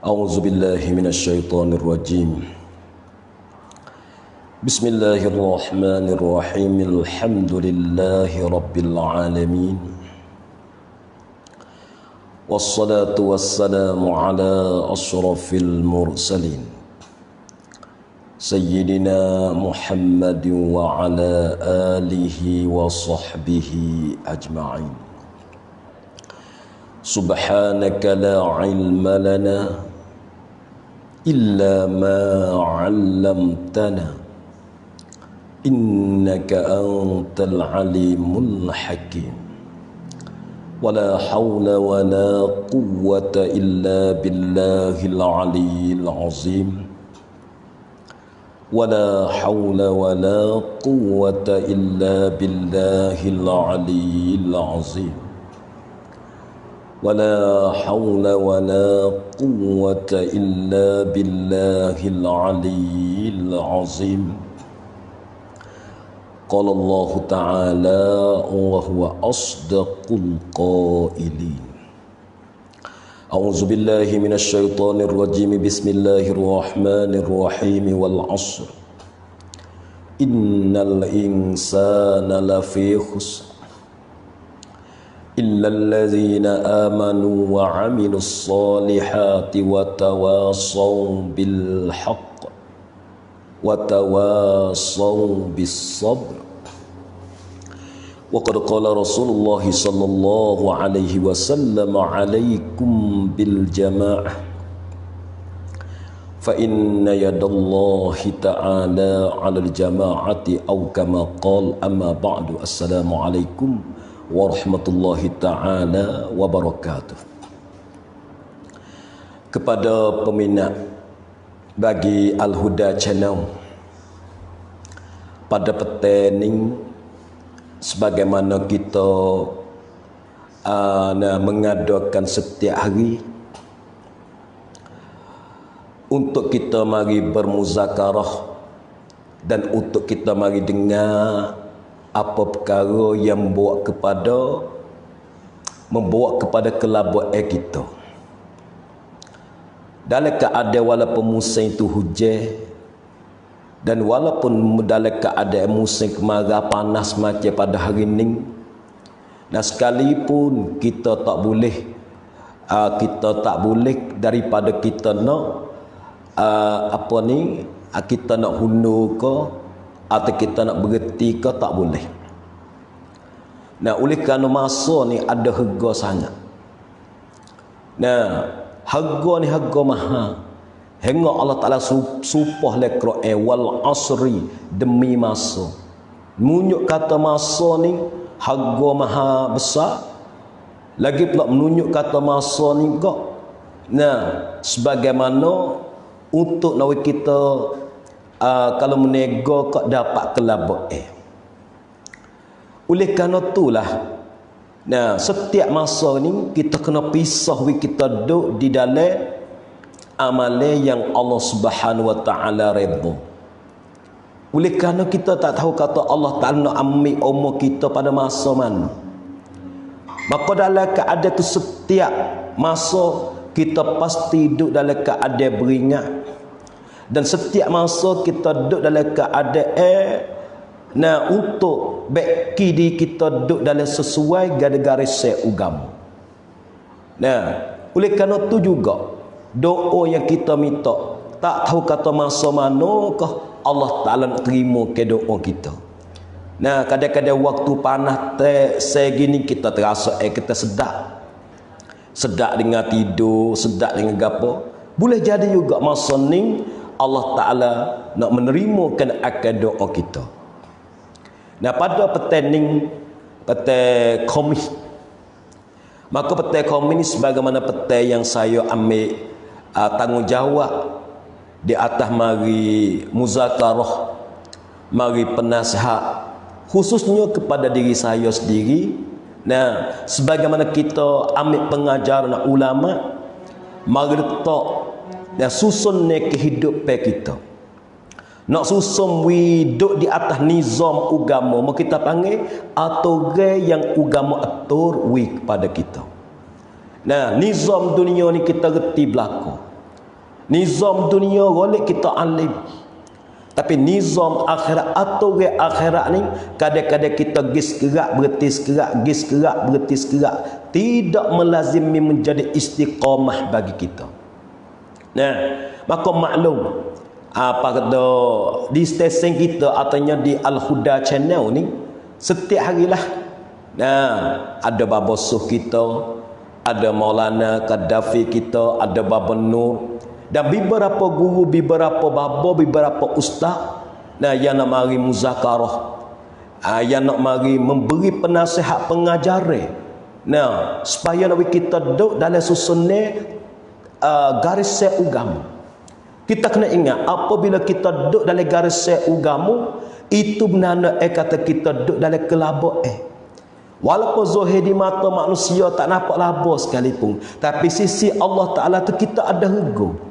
A'udzu billahi minasy syaithanir rajim. Bismillahirrahmanirrahim. Alhamdulillahi rabbil alamin. Wassalatu wassalamu ala asyrafil mursalin. Sayyidina Muhammadin wa ala alihi wa sahbihi ajma'in. Subhanaka la ilma lana illa ma 'allamtana innaka antal alimul hakim. Wala hawla wala quwwata illa billahil aliyyil azim. Wala hawla wala quwwata illa billahil aliyyil azim. ولا حول ولا قوة إلا بالله العلي العظيم. قال الله تعالى وهو أصدق القائلين. أعوذ بالله من الشيطان الرجيم. بسم الله الرحمن الرحيم. والعصر إن الإنسان لفي خسر إلا الذين آمنوا وعملوا الصالحات وتواصوا بالحق وتواصوا بالصبر. وقد قال رسول الله صلى الله عليه وسلم عليكم بالجماعة فإن يد الله تعالى على الجماعة أو كما قال. أما بعد. السلام عليكم warahmatullahi ta'ala wabarakatuh. Kepada peminat bagi Al-Huda Channel, pada petang ni sebagaimana kita mengadakan setiap hari untuk kita mari bermuzakarah dan untuk kita mari dengar apa perkara yang membawa kepada kelabuan kita. Dalam keadaan walaupun musim itu hujan dan walaupun dalam keadaan musim kemarau panas macam pada hari ini, dan sekalipun kita tak boleh daripada kita nak kita nak hunur ke atau kita nak berhenti ke, tak boleh. Nah, oleh kerana masa ni ada harga sangat. Nah, harga ni harga mahal. Hingga Allah Ta'ala supah le Quran wal asri, demi masa. Menunjuk kata masa ni harga mahal besar. Lagi pula menunjuk kata masa ni kok. Nah, sebagaimana untuk nak kita kalau menego kok dapat kelabak oleh kerana itulah, nah, setiap masa ni kita kena pisah, kita duduk di dalam amalan yang Allah Subhanahu Wa Taala redha. Oleh kerana kita tak tahu kata Allah Ta'ala nak ambil umur kita pada masa mana, maka dalam keadaan itu setiap masa kita pasti duduk dalam keadaan beringat. Dan setiap masa kita duduk dalam keadaan untuk beki diri kita duduk dalam sesuai garis agama. Nah, oleh kerana itu juga doa yang kita minta, tak tahu kata masa manakah Allah Ta'ala nak terima ke doa kita. Nah, kadang-kadang waktu panas segini kita terasa kita sedap dengan tidur, sedap dengan gapo. Boleh jadi juga masa ni Allah Ta'ala nak menerimakan akan doa kita. Nah, pada petang Khamis, maka petang Khamis ni sebagaimana petang yang saya ambil tanggungjawab di atas mari muzakarah, mari penasihat, khususnya kepada diri saya sendiri. Nah, sebagaimana kita ambil pengajaran ulama, mari letak dan susun kehidupan kita. Nak susun hidup di atas nizam agama, mau kita panggil aturan yang agama atur kepada kita. Nah, nizam dunia ni kita reti belaka. Nizam dunia golek kita alim. Tapi nizam akhirat atau akhirat ni kadang-kadang kita gis kerak bertis kerak, gis kerak bertis kerak, tidak melazimi menjadi istiqamah bagi kita. Nah, maka maklum apa kata di stesen kita ataunya di Al-Huda channel ni setiap harilah ada Baba Suh kita, ada Maulana Qaddafi kita, ada Baba Nur dan beberapa guru, beberapa baba, beberapa ustaz yang nak mari muzakarah, yang nak mari memberi penasihat pengajaran. Supaya kita duduk dalam susunan garis agama. Kita kena ingat apabila kita duduk dalam garis agama, itu benar kata kita duduk dalam kelabak. Walaupun zahir di mata manusia tak nampak laba sekalipun, tapi sisi Allah Ta'ala tu kita ada harga.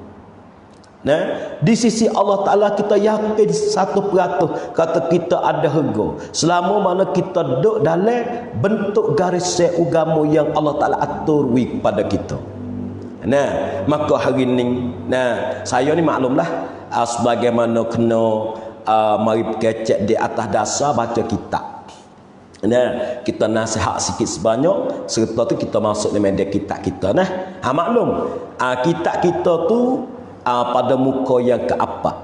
Di sisi Allah Ta'ala kita yakin 100% kata kita ada harga selama mana kita duduk dalam bentuk garis agama yang Allah Ta'ala atur kepada kita. Maka hari ni saya ni maklumlah sebagaimana kena mari kecek di atas dasar baca kitab. Kita nasihat sikit sebanyak serta tu kita masuk dalam media kitab kita. Maklum kitab kita tu pada muka yang keempat.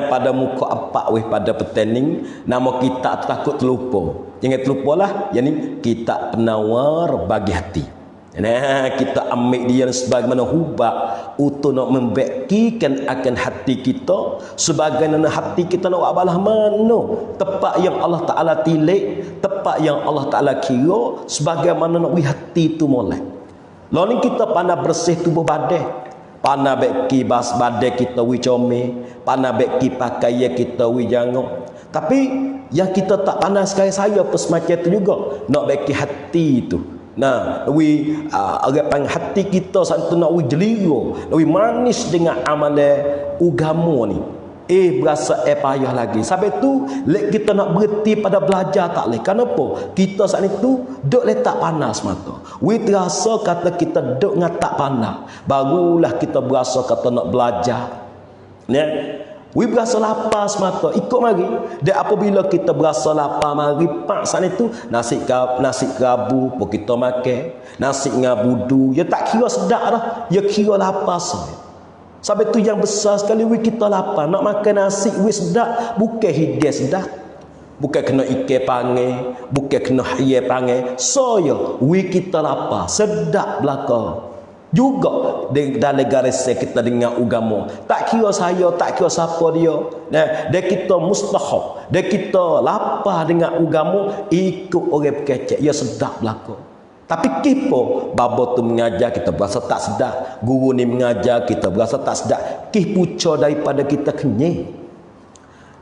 Pada muka empat pada pertanding nama kitab takut terlupa. Jangan terlupalah, yakni kitab penawar bagi hati. Kita ambil dia sebagaimana hubak untuk nak membaikkan akan hati kita, sebagaimana hati kita nak abalah mana tempat yang Allah Ta'ala tilik, tempat yang Allah Ta'ala kira, sebagaimana nak hati tu molek. Lalu kita pandai bersih tubuh badan, pandai beki bas badai kita wi comel, pandai beki pakaian kita wi jangok. Tapi yang kita tak pandai sekali saya pun semacam tu juga nak beki hati tu. Orang hati kita satu nak wi jelira, wi manis dengan amalan agama ni. Berasa payah lagi. Sampai tu kita nak berhenti pada belajar tak boleh. Kenapa? Kita saat itu duk letak panas mata. We terasa kata kita duk ngatak panas. Barulah kita berasa kata nak belajar. We berasa lapar semata. Ikut mari. Dan apabila kita berasa lapar mari pak saat itu nasi kerabu pun kita makan. Nasi ngabudu. Ya tak kira sedap dah. Ya kira lapar sahaja. Sampai tu yang besar sekali kita lapar nak makan nasi sedap, bukan hidayah sedap, bukan kena ikan pangai, bukan kena hiya pangai. Saya kita lapar sedap belaka juga dalam garis kita dengan agama. Tak kira saya, tak kira siapa dia. Dan kita mustahab, dan kita lapar dengan agama, ikut orang berkecek, ya sedap belaka. Tapi kipo babo tu mengajar kita berasa tak sedap, guru ni mengajar kita berasa tak sedap, puca daripada kita kenyai.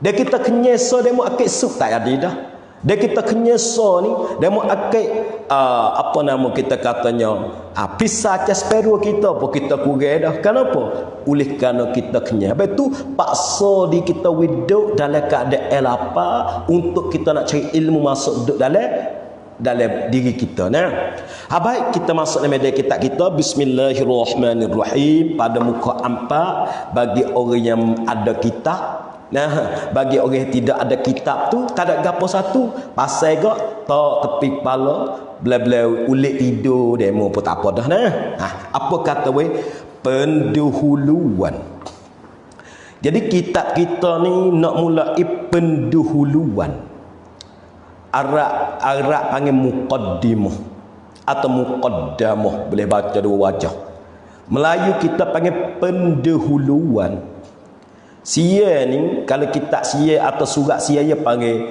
Dia kita kenyai so dia mau akik sup tak ada dah. Dia kita kenyai so ni dia mau akik apa nama kita katanya pisah caspero kita pun kita kurang dah. Kenapa? Oleh kerana kita kenyai. Habis tu paksa di kita hidup dalam keadaan lapar untuk kita nak cari ilmu masuk duduk dalam diri kita. Baik, kita masuk dalam media kitab kita. Bismillahirrahmanirrahim. Pada muka 4 bagi orang yang ada kitab. Bagi orang yang tidak ada kitab tu tak ada gapo satu pasal gak tak tepi kepala bela-bela ulik tidur demo pun tak apa dah. Apa kata pendahuluan. Jadi kitab kita ni nak mulai pendahuluan. Arab panggil muqaddimah atau muqaddamah, boleh baca dua wajah. Melayu kita panggil pendahuluan. Sia ni kalau kitab sia atau surat sia dia panggil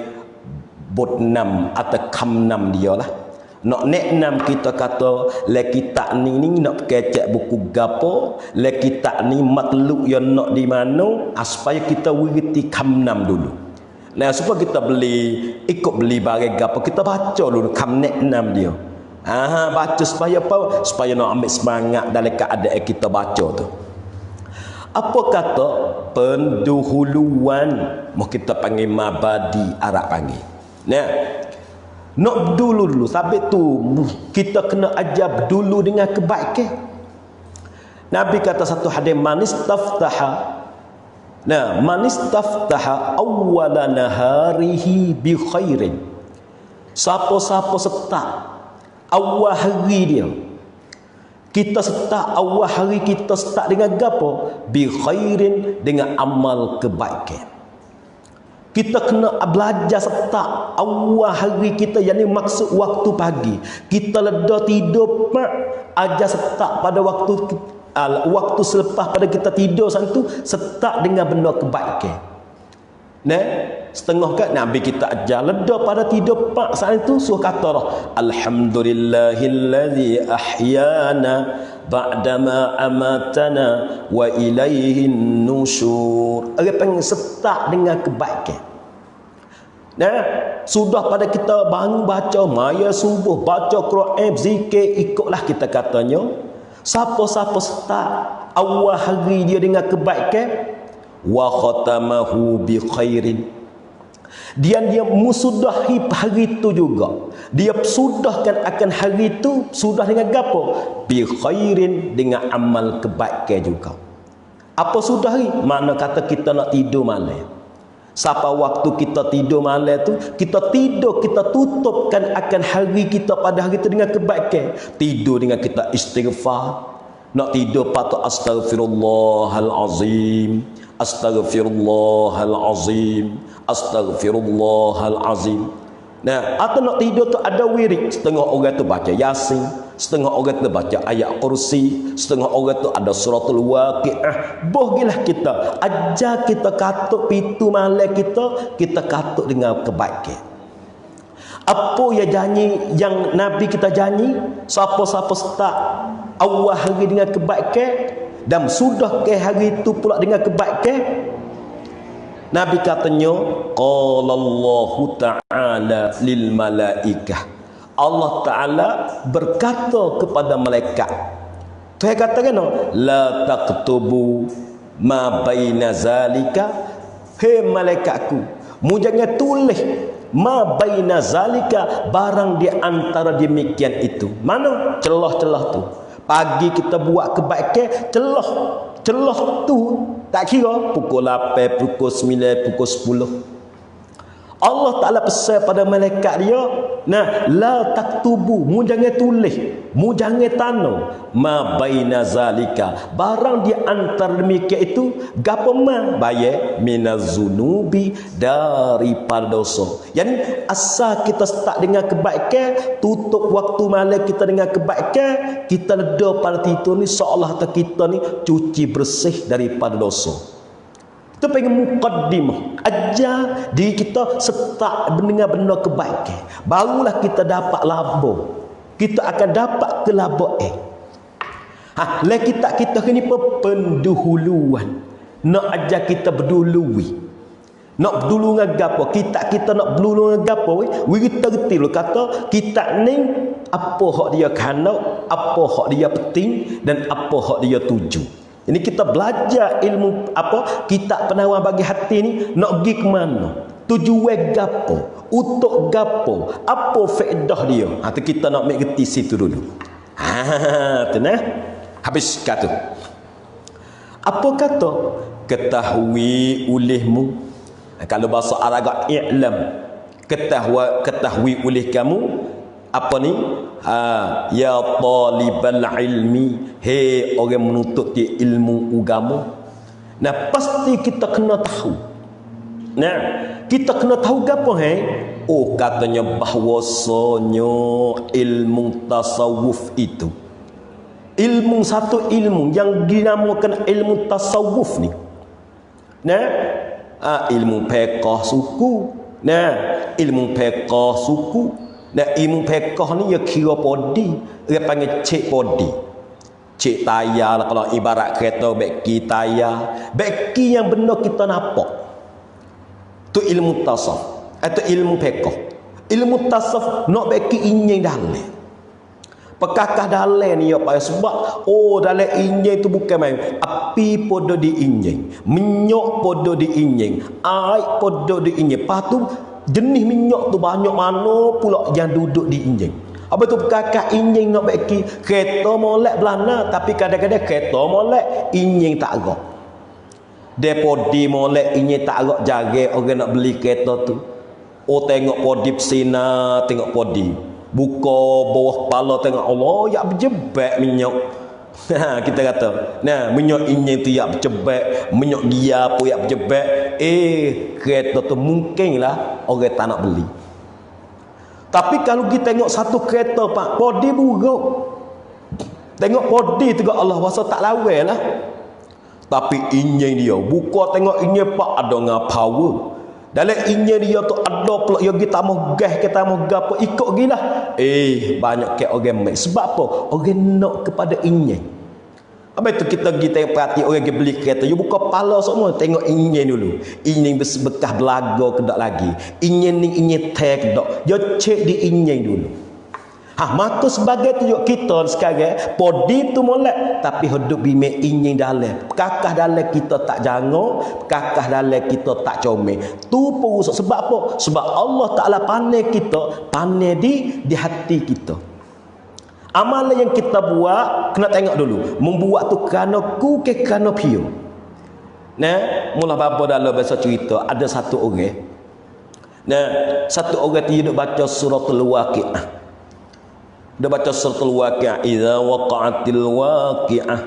bot 6 atau kam 6 dia lah. Nak neknam kita kata le kitab ni nak kecek buku gapo, le kitab ni matluk yang nak di mana, supaya kita wiriti kam 6 dulu. Supaya kita ikut beli barang apa kita baca dulu kam neknam dia. Baca supaya apa? Supaya nak ambil semangat dalam keadaan kita baca tu. Apa kata pendahuluan? Mau kita panggil mabadi, Arab panggil. Nak dulu sampai tu kita kena ajar dulu dengan kebaikan. Nabi kata satu hadis, man istaftaha awwala naharihi bi khairin. Siapa-siapa setak awal hari dia, kita setak awal hari kita setak dengan gapo? Bi khairin, dengan amal kebaikan. Kita kena belajar setak awal hari kita, yang ni maksud waktu pagi. Kita leda tidur pak, ajar setak pada waktu selepas pada kita tidur santu, setak dengan benda kebaikan. Nah, setengah kat Nabi kita ajar leda pada tidur pak saat itu suruh kata dah, alhamdulillahillazi ahyana ba'dama amatana wa ilaihin nusyur. Orang panggil setak dengan kebaikan. Nah, sudah pada kita bangun baca maya subuh, baca Quran, zikir, ikutlah kita katanya. Siapa-siapa setak awal hari dia dengan kebaikan, wa khatamahu bi khairin, dia musudahi hari itu juga, dia sudahkan akan hari itu sudah dengan gapo? Bi khairin, dengan amal kebaikan juga. Apa sudahi? Mana kata kita nak tidur malam, siapa waktu kita tidur malam tu, kita tidur, kita tutupkan akan hari kita pada hari itu dengan kebaikan. Tidur dengan kita istighfar. Nak tidur patut astaghfirullahalazim, astaghfirullahalazim, astaghfirullahalazim. Nah, atau nak tidur tu ada wirid. Setengah orang tu baca Yasin, setengah orang tu baca ayat kursi, setengah orang tu ada suratul waqiah. Bohgilah kita, ajar kita katuk pitu malam kita katuk dengan kebaikan. Apa yang janji, yang Nabi kita janji, siapa-siapa start awal hari dengan kebaikan dan sudah ke hari itu pula dengan kebaikan, Nabi katanya, qala Allah Ta'ala lil malaikah, Allah Ta'ala berkata kepada malaikat. Tuhan katakan, la taqtubu ma baina zalika, hei malaikatku, mu jangan tulis ma baina zalika, barang di antara demikian itu. Mana celah-celah tu? Pagi kita buat kebaikan, celah tu tak kira pukul 8, pukul 9, pukul 10. Allah Ta'ala pesan pada malaikat dia, nah, la taktubu, mu jangan tulis, mu jangan tanam ma baina zalika, barang di antara demikian itu gapo ma bayar minazunubi, daripada dosa. Yani asal kita start dengan kebaikan, tutup waktu malam kita dengan kebaikan, kita leda pada tidur ni seolah kita ni cuci bersih daripada dosa. Itu pengen mukaddimah, ajar diri kita setak dengan benda kebaikan, barulah kita dapat laba, kita akan dapat kelabaan. Lah kita ni pendahuluan, nak ajar kita berdului, nak berdulu dengan gapo, kita nak berdulu dengan gapo, kita reti lo kata kita ni apa hak dia kena, apa hak dia penting, dan apa hak dia tuju. Ini kita belajar ilmu apa? Kitab penawar bagi hati ni nak pergi ke mana? Tujuan gapo? Untuk gapo? Apa faedah dia? Tu kita nak mengerti situ dulu. Tenang. Habis kata. Apa kata? Ketahui olehmu. Kalau bahasa Arab i'lam. Ketahui oleh kamu apa ni? Ya talibal ilmi, hei orang menuntut ilmu agama. Nah, pasti kita kena tahu. Nah, kita kena tahu gapo Oh, katanya bahwasanya ilmu tasawuf itu, ilmu satu ilmu yang dinamakan ilmu tasawuf ni. Nah, ilmu fiqh suku. Nah, ilmu fiqh suku. Nah, ilmu fiqh ni ya kira podi, dia panggil cek podi. Cek tayar lah, kalau ibarat kereta beki tayar, beki yang benar kita nampak. Tu ilmu tasawuf atau ilmu fiqh. Ilmu tasawuf nak beki injing dalam. Pekakah dalam ni ya Pak, sebab dalam injing tu bukan main. Api podo di injing, minyak podo di injing, air podo di injing. Lepas tu jenis minyak tu banyak mana pula yang duduk di injing. Apa tu kakak injing nak beki kereta molek belana, tapi kadang-kadang kereta molek injing tak agak. Depodi molek injing tak agak jaga orang nak beli kereta tu. Oh tengok podi pesina, tengok podi. Buka bawah kepala tengok Allah ya berjebak minyak. Kita kata, nah minyak injing tu ya berjebak, minyak dia pun ya berjebak. Kereta tu mungkinlah orang tak nak beli. Tapi kalau kita tengok satu kereta pak, podi buruk. Tengok podi tu Allah wasa tak lawan lah. Tapi injin dia, buka tengok injin pak ada ngah power. Dalam injin dia tu ada pula yang kita mau gas, kita mau gapo ikut gilah. Banyak ke orang mai. Sebab apa? Orang nak kepada injin. Apa itu kita perhati orang yang beli kereta, you buka kepala semua tengok injin dulu. Injin bekas belaga ke tak lagi. Injin ni injin tag dak. Dia cek di injin dulu. Maka sebagai tunjuk kita sekarang podi tu molek tapi hidup bime injin dalam. Kakah dalam kita tak jangan, kakah dalam kita tak comel. Tu pun rusak. Sebab apa? Sebab Allah Taala pandai kita, pandai di hati kita. Amalan yang kita buat kena tengok dulu. Membuat tu kerana ku ke kerana piu. Nah, mula bapa dalam bahasa cerita ada satu orang. Nah, satu orang dia duk baca suratul waqiah. Dia baca suratul waqiah, idza waqa'atil waqiah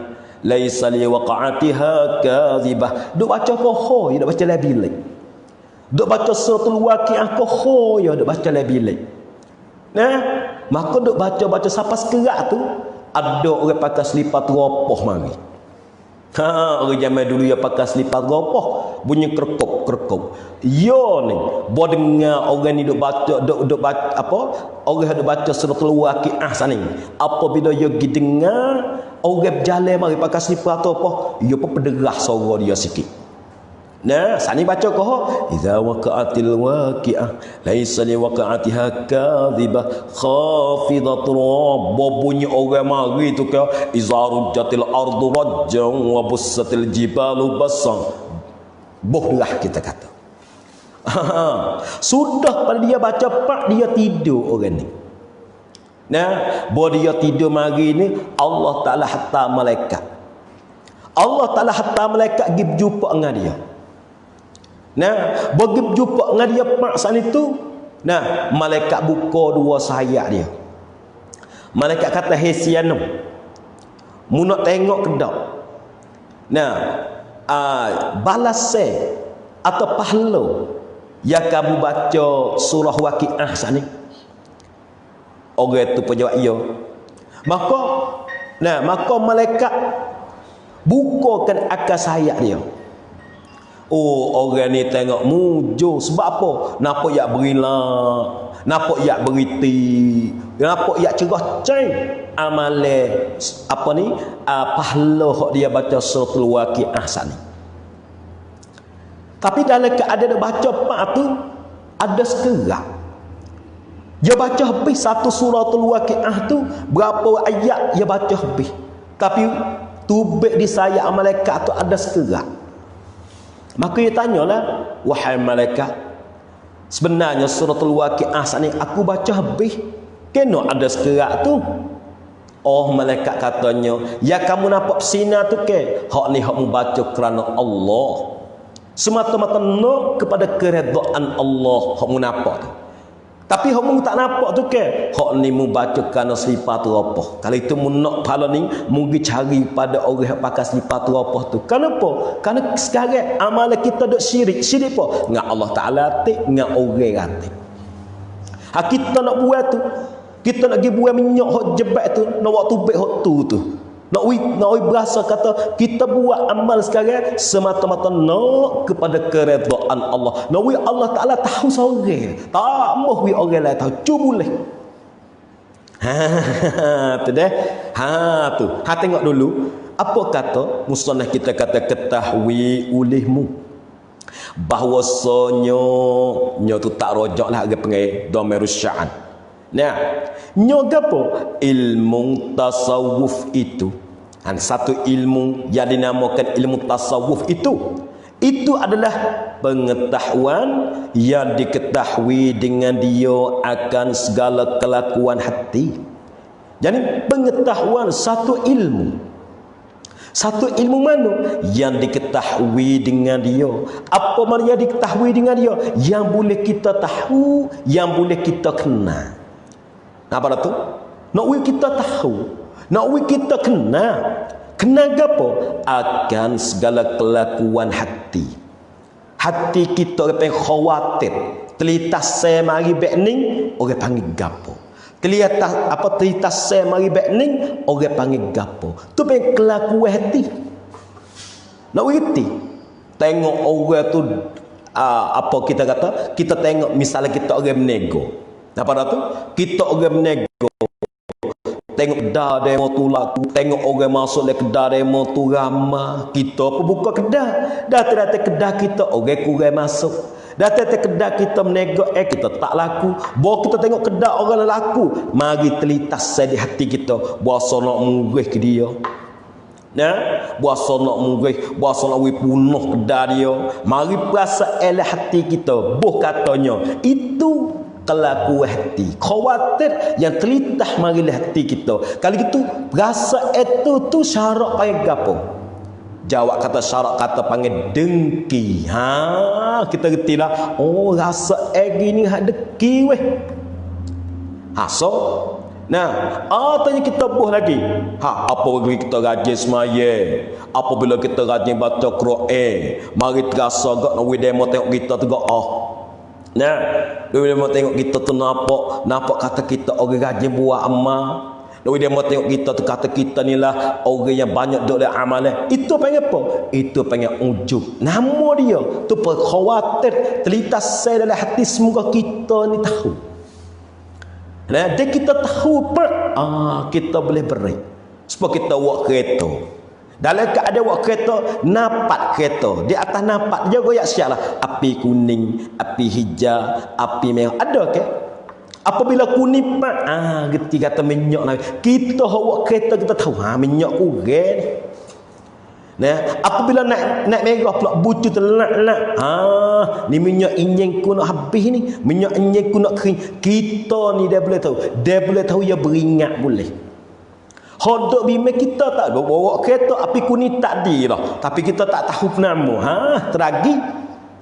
laisa li waqa'atiha kadhibah. Duk baca koho, dia duk baca labilai. Duk baca suratul waqiah koho, dia duk baca labilai. Nah, maka duk baca-baca sampai sekerak tu ada orang pakai selipar teropoh mari. Orang zaman dulu ya pakai selipar teropoh bunyi kerkop. Yo ni, bo dengar orang ni duk baca apa? Orang duk baca suratul waqiah sana ni. Apabila yo gi dengar orang berjalan mari pakai selipar teropoh, yo pun pederah suara dia sikit. Nah, sani baca koh idza waqa'atil waqi'ah laisa li waqa'atiha kadhibah khafidatur rabb. Bunyi orang mari tu ke izarujjatil ardu rajjan wa bussatil jibalu bassan. Bohlah kita kata. Sudah pada dia baca pak dia tidur orang ni. Nah, bila dia tidur mari ni Allah Taala hantar malaikat. Allah Taala hantar malaikat pergi berjumpa dengan dia. Nah, bagi jumpa dengan dia paksa itu, nah, malaikat buka dua sayap dia. Malaikat kata hesianum. Mu nak tengok ke dak? Nah, balas atau pahala yang kamu baca surah waqiah sana ni. Orang tu pun jawab ya. Maka malaikat bukakan akal sayap dia. Orang ni tengok mujur. Sebab apa? Nampak yak berilah, nampak yak beriti, nampak yak cerah cai. Amale apa ni? Pahala hak dia baca suratul waqiah sana. Tapi dalam keadaan baca pak tu ada sekerak. Dia baca habis satu suratul waqiah tu berapa ayat dia baca habis. Tapi tubik di sayap malaikat tu ada sekerak. Maka dia tanyalah, wahai malaikat, sebenarnya suratul waqiah ni aku baca habis, kena ada sekerak tu. Oh, malaikat katanya, ya kamu nampak sinar tu ke? Hak ni hak membaca kerana Allah. Semata-mata nak kepada keredaan Allah hak mu nampak tu. Tapi hak mu tak nampak tu ke? Hak ni mu baca kerana selipar teropoh. Kalau itu mu nak pahala ni, mu pergi cari pada orang yang pakai selipar teropoh tu. Kenapa? Kerana sekarang amalan kita duk syirik. Syirik apa? Dengan Allah Ta'ala atik, dengan orang atik. Kita nak buat tu, kita nak pergi buat minyak hak jebat tu, nak buat tubik hak tu. Nak berasa kata kita buat amal sekarang semata-mata nak kepada keredaan Allah. Nak Allah Ta'ala tahu seorang. Tak mahu orang lain tahu. Cuba boleh. Tu dah. Tu. Tengok dulu. Apa kata musannaf kita kata ketahui olehmu bahwasanya nyo tu tak rojak lah agak panggil dhamirus sya'an. Nah, nyo gapo? Ilmu tasawuf itu. Satu ilmu yang dinamakan ilmu tasawuf itu Itu adalah pengetahuan yang diketahui dengan dia akan segala kelakuan hati. Jadi pengetahuan satu ilmu. Satu ilmu mana yang diketahui dengan dia? Apa mana yang diketahui dengan dia? Yang boleh kita tahu, yang boleh kita kenal. Apa tu? Nak kita tahu, nak kita kenal. Kenal apa? Akan segala kelakuan hati. Hati kita orang khawatir. Telitas saya mari bekning, orang panggil gapo. Telitas saya mari bekning, orang panggil gapo. Tu pengen kelakuan hati. Nak ngerti? Tengok orang tu apa kita kata? Kita tengok misalnya kita orang menego. Apa dah tu? Kita orang menego. Tengok kedai demo tu laku, tengok orang masuk le kedai demo tu ramah. Kita pun buka kedai. Datang kedai kita orang kurang masuk. Datang kedai kita menego kita tak laku. Bawa kita tengok kedai orang laku, mari terlintas di hati kita, buasa nak murih ke dia. Nah, buasa nak murih, buasa nak punuh kedai dia. Mari perasa eleh hati kita. Boh katanya, itu kelakuan hati. Khawatir yang terlintas mari hati kita. Kalau gitu, rasa itu tu syarat panggil gapo? Jawab kata syarat kata panggil dengki. Kita reti lah. Oh, rasa gini hak dengki weh. So tanya kita buh lagi. Apa bagi kita rajin semaya? Apabila kita rajin baca Quran, mari terasa gak nak demo tengok kita tu gak dia mau tengok kita tu nampak kata kita orang rajin buat amal. Dia mau tengok kita tu kata kita ni lah orang yang banyak duk dalam amalan. Itu panggil apa? Itu panggil ujub. Nama dia tu khawatir terlintas saya dalam hati semoga kita ni tahu. Dia kita tahu kita boleh beri. Supaya kita buat kereta. Dalam keadaan buat kereta, napak kereta. Di atas napak dia goyak siap lah. Api kuning, api hijau, api merah. Ada ke? Apabila kuning pak, geti kata minyak lah. Kita buat kereta kita tahu, minyak kurang. Apabila naik merah pula bucu terlak. Ni minyak injin ku nak habis ni. Minyak injin ku nak kering. Kita ni dia boleh tahu. Dia boleh tahu dia beringat boleh. Hodok bime kita tak bawa kereta api kuning tak di lah. Tapi kita tak tahu nama. Teragi.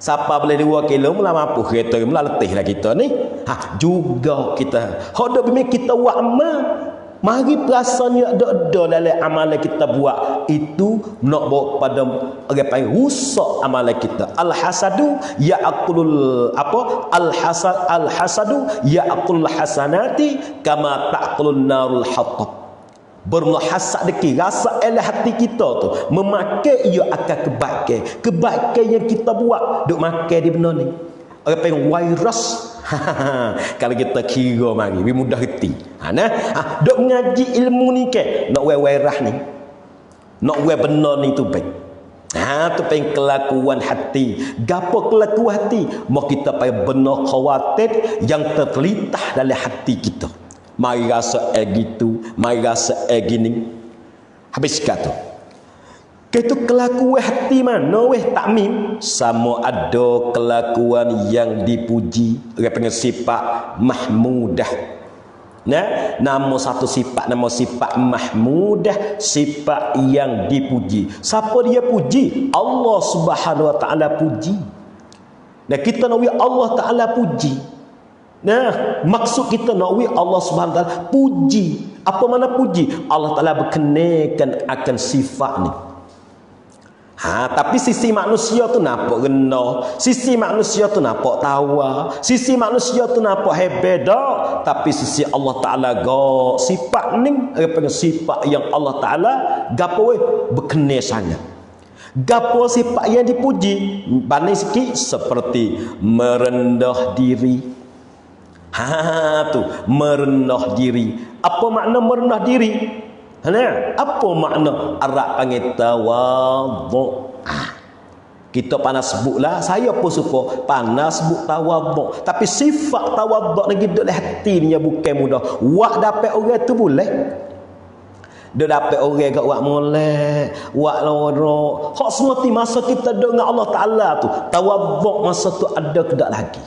Siapa boleh 2 kilo mula mampu kereta mula letih lah kita ni. Juga kita. Hodok bime kita buat amal. Mari perasaannya ada dalam amalan kita buat. Itu nak bawa pada orang panggil rusak amalan kita. Al-hasadu ya'kulul Al-hasadu ya'kulul hasanati kama ta'kulun narul hatab. Bermuhasad deki rasa elah hati kita tu memakai ia akan kebaikan yang kita buat duk makan di benda ni orang panggil virus. Kalau kita kira mari we mudah reti duk ngaji ilmu ni ke nak virus ni nak benda ni tu baik. Tu pengen kelakuan hati. Gapo kelakuan hati? Mau kita pengen benar khawatir yang terlintas dalam hati kita. Mari rasa gitu, mari rasa gini. Habis kata. Itu kelakuan hati mana weh takmim? Sama ada kelakuan yang dipuji. Orang panggil sifat mahmudah. Nama satu sifat, nama sifat mahmudah, sifat yang dipuji. Siapa dia puji? Allah Subhanahu Wa Taala puji. Kita nak Allah Taala puji. Maksud kita nak Allah Subhanahu Wa Taala puji. Apa mana puji? Allah Taala berkenakan akan sifat ni. Tapi sisi manusia tu nampak rendah, sisi manusia tu nampak tawa, sisi manusia tu nampak hebat dah. Tapi sisi Allah Taala sifat ni apa sifat yang Allah Taala gapo berkenan sangat. Gapo sifat yang dipuji? Banding sikit seperti merendah diri. Tu merendah diri. Apa makna merendah diri? Apa makna Arab panggil tawadhu? Kita panas sebutlah, saya pun suka panas sebut tawadhu. Tapi sifat tawadhu lagi dalam hati ni bukan mudah. Wak dapat orang tu boleh. Dia dapat orang kat wak molek, wak lorok. Hak semua ti masa kita duduk dengan Allah Taala tu, tawaduk masa tu ada ke tak lagi.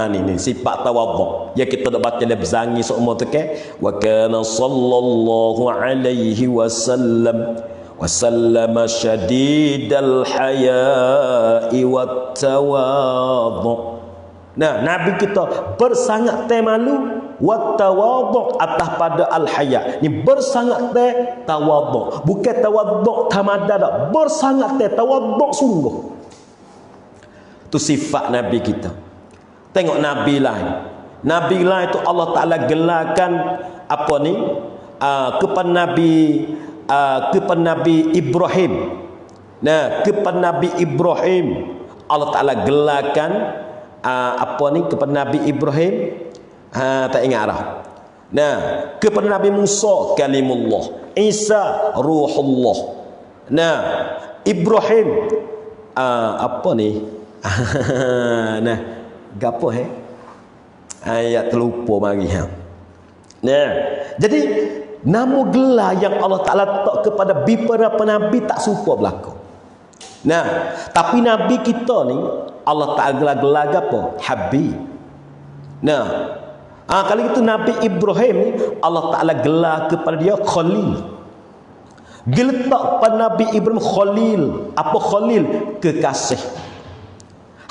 Ni sifat tawaduk. Ya kita dak baca dalam zangi semua tu ke. Wa kana sallallahu alaihi wasallam wasallama syadidal haya'i wat tawaduk. Nah, Nabi kita bersangat malu wa tawaduk atas pada al-haya. Ni bersangat tawaduk. Bukan tawaduk tamada dak, bersangat tawaduk sungguh. Tu sifat Nabi kita. Tengok Nabi lain. Nabi lain itu Allah Taala gelarkan apa ni? Kepada Nabi Ibrahim. Nah, kepada Nabi Ibrahim Allah Taala gelarkan apa ni kepada Nabi Ibrahim? Tak ingat arah. Nah, kepada Nabi Musa kalimullah, Isa ruhullah. Nah, Ibrahim apa ni? Nah, gapo ayat terlupa mari ha. Nah, jadi nama gelar yang Allah Taala letak kepada beberapa nabi tak serupa berlaku. Nah, tapi nabi kita ni Allah Taala gelar apa? Habib. Nah, kali itu Nabi Ibrahim ni Allah Taala gelar kepada dia Khalil. Diletak pada Nabi Ibrahim Khalil. Apa Khalil? Kekasih.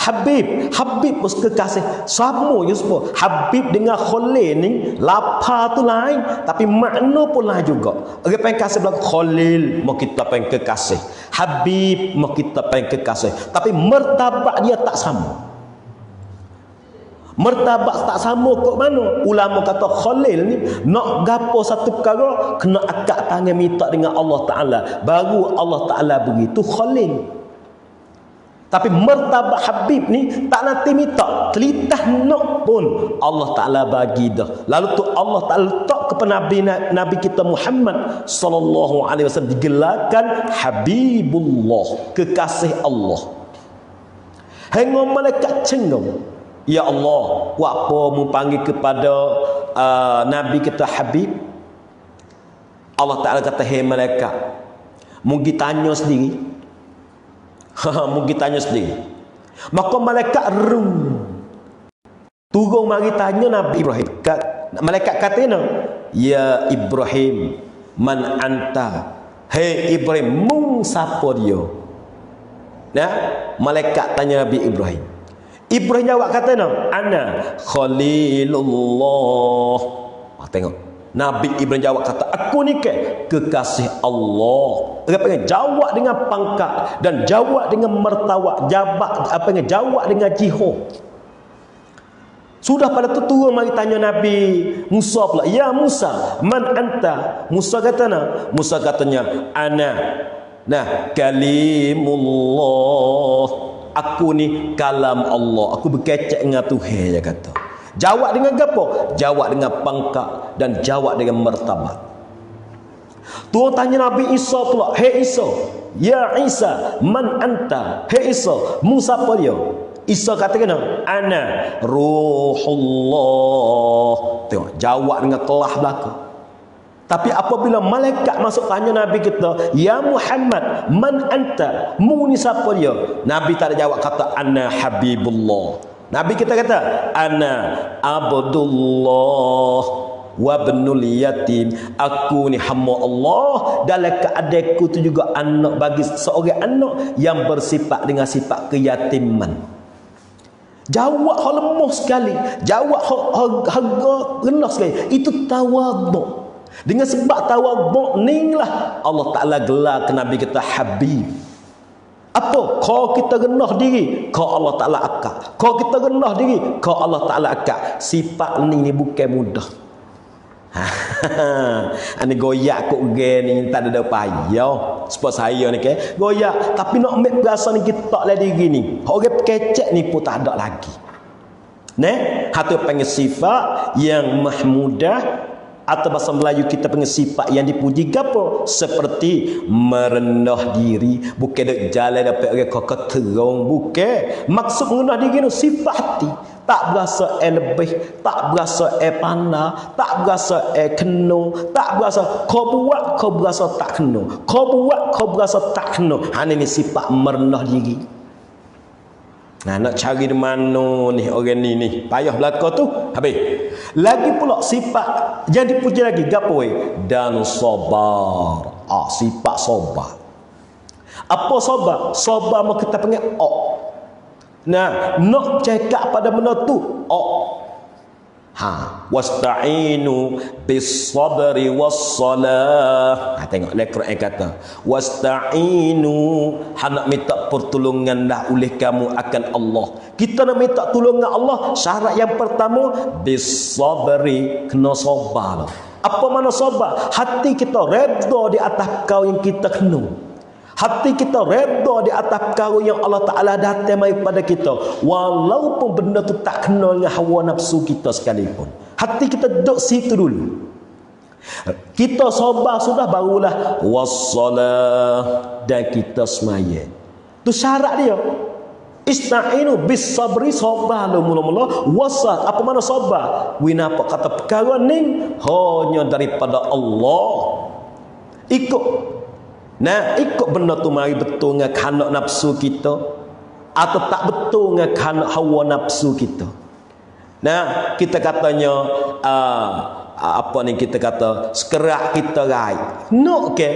Habib pun kekasih. Sama je semua. Habib dengan Khalil ni lapar tu lain, tapi makna pun lain juga. Orang pengen kasih belaka Khalil, mau kita pengen kekasih. Habib mau kita pengen kekasih. Tapi martabat dia tak sama. Martabat tak sama kok mana? Ulama kata Khalil ni nak gapo satu perkara kena akad tangan minta dengan Allah Taala, baru Allah Taala begitu Khalil. Tapi martabat Habib ni tak nanti minta, telitah nak pun Allah Taala bagi dah. Lalu tu Allah Taala letak kepada Nabi kita Muhammad sallallahu alaihi wasallam digelarkan Habibullah, kekasih Allah. Hingga malaikat cengung, ya Allah, apa mu panggil kepada Nabi kita Habib? Allah Taala kata, "Hei malaikat, mu tanya sendiri." Mungkin tanya sendiri. Maka malaikat turun mari tanya Nabi Ibrahim. Malaikat katanya, "Ya Ibrahim, man anta?" Hei Ibrahim, mung siapa dia? Nah, malaikat tanya Nabi Ibrahim. Ibrahim jawab katanya, "Ana Khalilullah." Tengok. Nabi Ibrahim jawab kata, "Aku ni kekasih Allah." Dia panggil jawab dengan pangkat dan jawab dengan martabat, jawab dengan jihad. Sudah pada tu turun mari tanya Nabi Musa pula, "Ya Musa, man anta?" Musa katanya, "Ana." Nah, kalimullah. Aku ni kalam Allah. Aku berkecek dengan Tuhan, dia kata. Jawab dengan apa? Jawab dengan pangkat dan jawab dengan martabat. Tuhan tanya Nabi Isa pula, "Hei Isa, ya Isa, man anta?" Hei Isa, Musa apa dia? Isa katakan, "Ana ruhullah." Tengok, jawab dengan kelah belaka. Tapi apabila malaikat masuk tanya Nabi kita, "Ya Muhammad, man anta?" Mu ni siapa dia? Nabi tak ada jawab, kata, "Ana Habibullah." Nabi kita kata, "Ana Abdullah wa ibnul yatim." Aku ni hamba Allah, dalam keadaanku tu juga anak bagi seorang anak yang bersifat dengan sifat keyatiman. Jawab hal lemah sekali, jawab harga rendah sekali. Itu tawaduk. Dengan sebab tawaduk ni lah Allah Taala gelar ke Nabi kita Habib. Apa? Kau kita rendah diri, kau Allah Taala akak. Kau kita rendah diri, kau Allah Taala akak. Sifat ni bukan mudah. Ani goyak kok gen ni tak ada payah. Sebab saya ni goyak, tapi nak ambil perasaan ni kita tak lah diri ni. Orang kecek ni pun tak ada lagi. Hatu panggil sifat yang mahmudah Atau bahasa Melayu kita panggil sifat yang dipuji gapo? Seperti merendah diri, bukan duk jalan dapat orang kau terong, bukan. Maksud merendah diri itu sifat hati. Tak berasa lebih, tak berasa pandai, tak berasa kena, tak berasa kau buat kau berasa tak kena. Kau buat kau berasa tak kena. Ini sifat merendah diri. Nah, nak cari di mana ni orang ni payah belaka tu habis. Lagi pula sifat yang dipuji lagi gapo dan sabar. Sifat sabar. Apa sabar? Sabar mau kita panggil Nah, nak cakap pada benda tu wasta'inu bis sabri was salah. Tengok Al-Quran kata wasta'inu, nak minta pertolongan dah oleh kamu akan Allah. Kita nak minta tolongan Allah, syarat yang pertama bis sabri, kena sabar. Apa makna sabar? Hati kita redha di atas kau yang kita kena. Hati kita redha di atas perkara yang Allah Ta'ala datang mai pada kita, walaupun benda tu tak kena dengan hawa nafsu kita sekalipun. Hati kita duduk situ dulu. Kita sabar sudah, barulah wassalah, dan kita semaya. Tu syarat dia. Ista'inu bis sabri, sabar lu mula-mula. Wasal, apa makna sabar? Wina apa kata perkara ni hanya daripada Allah. Ikut benda tu mari betul dengan kanak nafsu kita atau tak betul dengan kanak hawa nafsu kita. Kita katanya kita kata sekerak kita raih.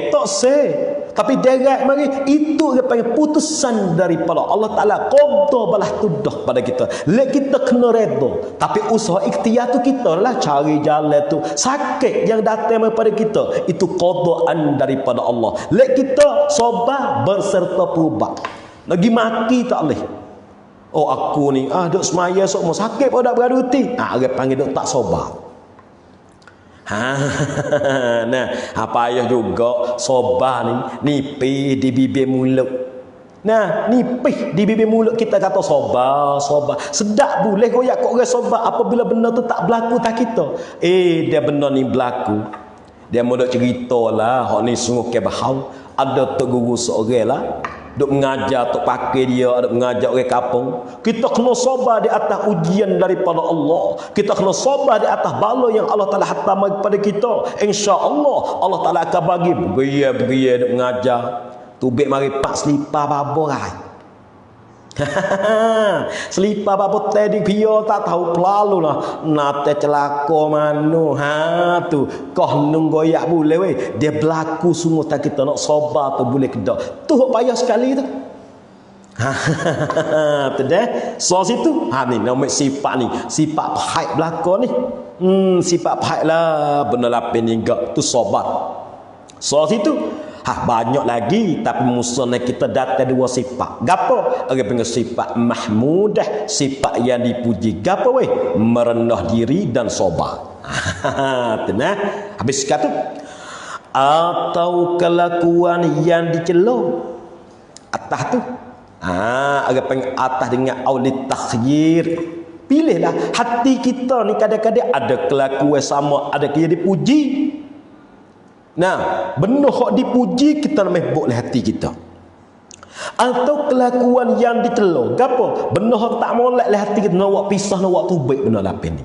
Tak say. Tapi derat mari itu dia panggil putusan daripada Allah Taala, qada balah tudah pada kita. Lek kita kena redha, tapi usaha ikhtiar tu kita lah cari jalan tu. Sakit yang datang daripada kita itu qadaan daripada Allah. Lek kita sabar berserta perubat. Lagi mati tak boleh. Aku ni duk semaya sok mau sakit pun dak beraduti. Dia panggil duk tak sabar. Payah juga sabar ni nipis di bibir mulut. Nipis di bibir mulut kita kata sabar. Sedap boleh koyak kok orang sabar apabila benda tu tak berlaku tak kita. Dia benda ni berlaku. Dia mau duk ceritalah hak ni sungguh ke bahau. Ada tok guru seorang lah duk mengajar, tok pakai dia, duk mengajar orang kampung. Kita kena sabar di atas ujian daripada Allah. Kita kena sabar di atas bala yang Allah Taala hantar kepada kita. Insya-Allah Allah Taala akan bagi beria duk mengajar. Tubik mari pak selipar baborai. Selipar babo tadi pio tak tahu pelalu lah. Nate celaka mano. Tu kau nunggoyak boleh weh. Dia berlaku sungguh tak kita nak sabar tu boleh kedak. Tu payah sekali tu. Tede so situ. Ni nama sifat ni. Sifat pahit belaka ni. Sifat pahit lah. Benda lapin ni enggak. Tu sabar. So situ. Banyak lagi, tapi musuhnya kita datang dua sifat. Gapo? Orang panggil sifat mahmudah, sifat yang dipuji. Gapo weh? Merendah diri dan sabar. Tenang. Habis kata atau kelakuan yang dicela. Atas tu. Orang panggil atas dengan aulit takhyir. Pilihlah hati kita ni kadang-kadang ada kelakuan sama, ada yang dipuji. Benda hak dipuji kita nak boleh hati kita. Atau kelakuan yang dicela. Gapo? Benda hak tak molek lah hati kita nak buat pisah, nak buat tubik benda lapin ni.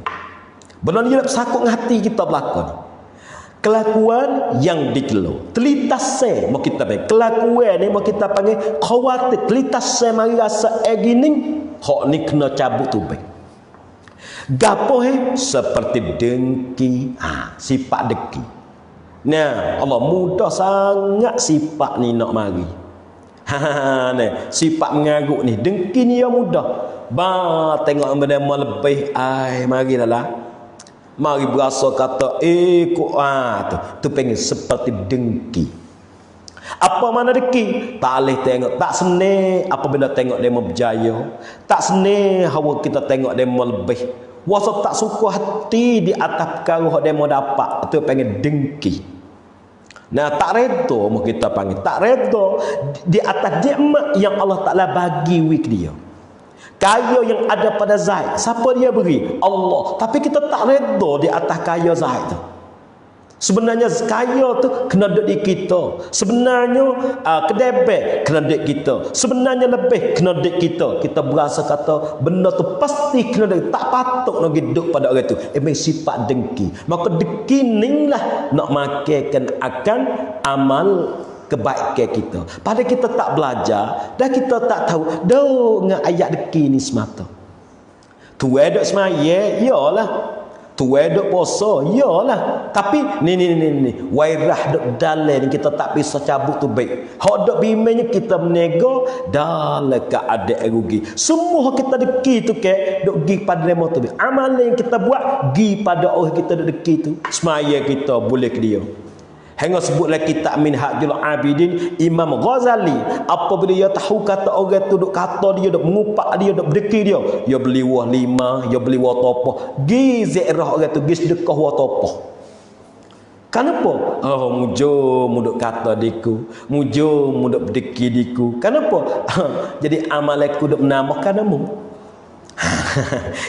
Benda ni nak sakut dengan hati kita belakang ni. Kelakuan yang dicela. Telitas se mau kita panggil. Kelakuan ni mau kita panggil khawatir. Telitas se mari rasa gini, hak ni kena cabut tubik. Gapo seperti dengki. Sifat dengki. Allah mudah sangat sifat ni nak mari. Sifat mengarut ni, dengki ni yang mudah. Tengok benda lebih mari lah. Mari berasa kata tu pengen seperti dengki. Apa mana dengki? Tak boleh tengok, tak senang apabila tengok dia berjaya. Tak senang hawa kita tengok dia lebih. Wasa tak suka hati di atas perkara yang dia mau dapat. Itu pengen dengki. Tak redha mau kita panggil. Tak redha di atas nikmat yang Allah Ta'ala bagi wik dia. Kaya yang ada pada Zaid. Siapa dia beri? Allah. Tapi kita tak redha di atas kaya Zaid tu. Sebenarnya kaya tu kena duduk di kita. Sebenarnya kedebek kena duduk kita. Sebenarnya lebih kena duduk kita. Kita berasa kata benda tu pasti kena duduk. Tak patut nak duduk pada orang tu. Memang sifat dengki. Maka dengki ni lah nak makankan akan amal kebaikan kita. Pada kita tak belajar dan kita tak tahu dah dengan ayat dengki ni semata. Tu duk semaya, iyalah. Tu duk puasa, iyalah. Tapi ni wairah duk dalam ni kita tak bisa cabut tu baik. Hak duk bimbingnya kita menego dalam keadaan rugi. Semua kita deki tu ke duk gi pada demo tu. Amalan yang kita buat gi pada orang kita duk deki tu. Semaya kita boleh ke dia. Hingga sebutlah kitab Minhajul Abidin Imam Ghazali, apabila dia tahu kata orang tu duk kata dia duk mengupak dia duk berdeki dia beli wah 5, dia beli wah topoh, gi ziarah orang tu gi sedekah wah topoh. Kenapa? Oh, mujo muduk kata diku, mujo muduk berdeki diku. Kenapa? Jadi amal aku duk menambah kanamu.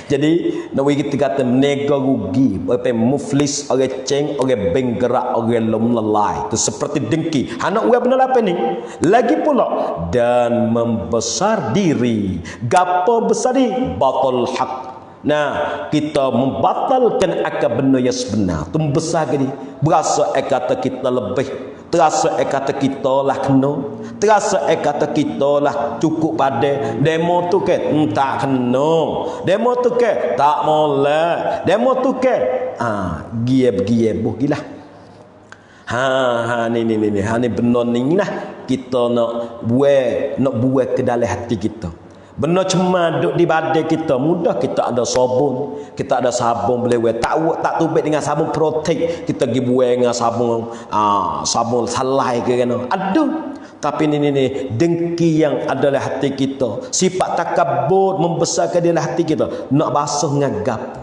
Jadi nak kita kata menega rugi, muflis, orang ceng, orang benggerak, orang lom lelai. Itu seperti dengki. Anak orang benar apa ni? Lagi pula dan membesar diri. Gapo besar diri? Batal hak. Nah, kita membatalkan akal benda yang sebenar. Tu membesar gini. Berasa kata kita lebih. Terasa kata kita lah kena. Terasa kata kita lah cukup pada. Demo tu ke tak kena. Demo tu ke tak molek. Demo tu ke gieb bugilah. Ni benar ni lah kita nak buat ke dalam hati kita. Benar cuma duduk di badan kita mudah. Kita ada sabun, kita ada sabun boleh buat tak tubik dengan sabun protek, kita pergi buat dengan sabun sabun salai ke kan. Aduh. Tapi ni dengki yang ada dalam hati kita, sifat takabur membesarkan dalam hati kita, nak basuh dengan gapo.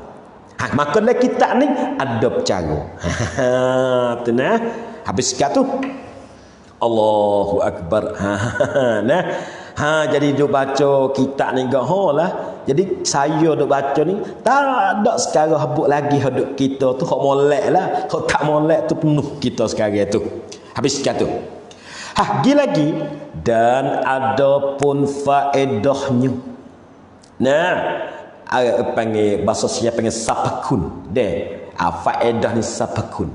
Maka dalam kitab ni ada cara. Tu nah. Habis kat tu Allahu Akbar. Jadi duk baca kitab ni lah. Jadi saya duk baca ni tak ada sekarang habuk lagi hidup kita tu hak molek lah. Hak tak molek tu penuh kita sekarang tu. Habis kat tu. Gi lagi dan ada pun faedahnya. Nah, panggil bahasa siapa panggil sapakun. Faedah ni sapakun.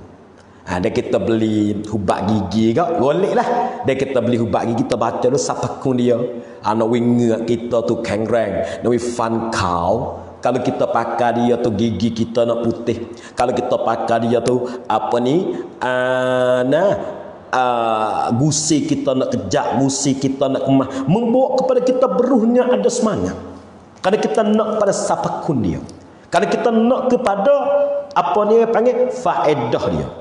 Dan kita beli ubat gigi ke, golek lah. Dan kita beli ubat gigi, kita baca tu sapakun dia. Nak wingat kita tu kengreng, nak fan kau. Kalau kita pakai dia tu gigi kita nak putih. Kalau kita pakai dia tu gusi kita nak kejak, gusi kita nak kemah, membawa kepada kita beruhnya ada semangat. Kalau kita nak pada sapakun dia, kalau kita nak kepada panggil faedah dia.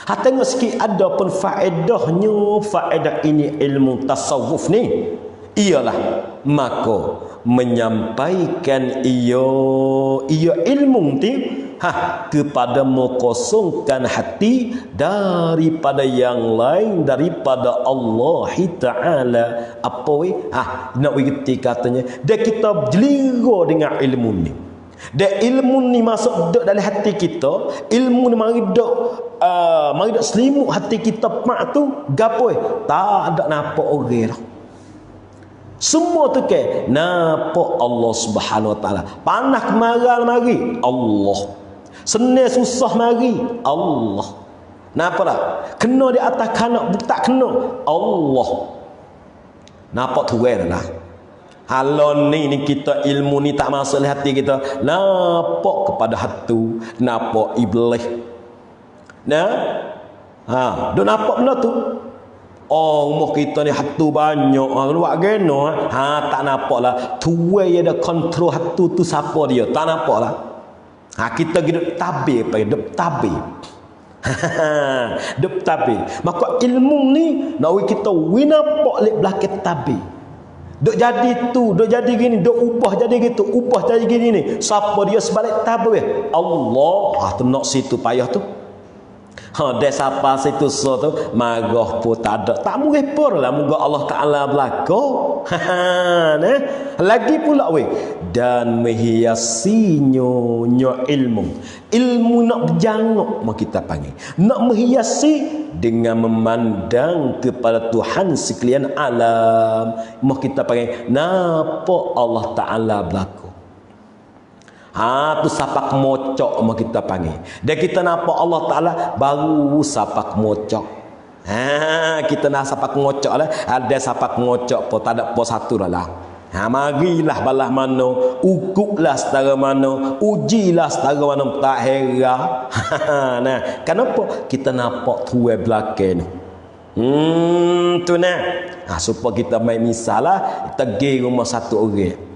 Tengok sikit ada pun faedahnya. Faedah ini ilmu tasawuf ni ialah maka menyampaikan ia ilmu ni kepada mengkosongkan hati daripada yang lain, daripada Allah Ta'ala. Nak berkata katanya dan kita jelira dengan ilmu ni. Dan ilmu ni masuk duduk dalam hati kita. Ilmu ni mari duduk selimut hati kita mak tu gapo tak ada nampak orang lah. Semua tu ke nampak Allah Subhanahu Wa Taala. Panas kemarau mari Allah. Senang susah mari Allah. Napa tak? Kena di atas kanak tak kena Allah. Nampak tu lah. Halon ni kita ilmu ni tak masuk dalam hati kita. Nampak kepada hatu, nampak iblis. Duk nampak benda tu. Umur kita ni hatu banyak. Luak geno. Tak nampak lah. Tuai ada kontrol hatu tu siapa dia. Tak nampak lah. Kita hidup tabir. Hidup tabir. Hidup tabir. Maka ilmu ni nak kita nampak lek belakang tabir. Duk jadi tu, duk jadi gini, duk ubah jadi gitu, ubah jadi gini ni. Siapa dia sebalik tabir? Allah. Tu nak situ payah tu. Dia siapa situ so tu marah pun tak ada. Tak mungkin pun lah moga Allah Taala belaka. Lagi pula dan menghiasinya ilmu nak berjanguk mau kita panggil, nak menghiasi dengan memandang kepada Tuhan sekalian alam mau kita panggil napa Allah Taala berlaku. Tu sapak mocok mau kita panggil. Dan kita nampak Allah Taala baru sapak mocok. Kita nak sapak mocok lah. Ada sapak mocok pun tak ada pun satu lah. Marilah balah mana, ukuplah setara mana, ujilah setara mana, tak hera. Nah, kenapa kita nampak tuai belakang ni? Tu nah. Supaya kita main misal lah, kita pergi rumah satu orang.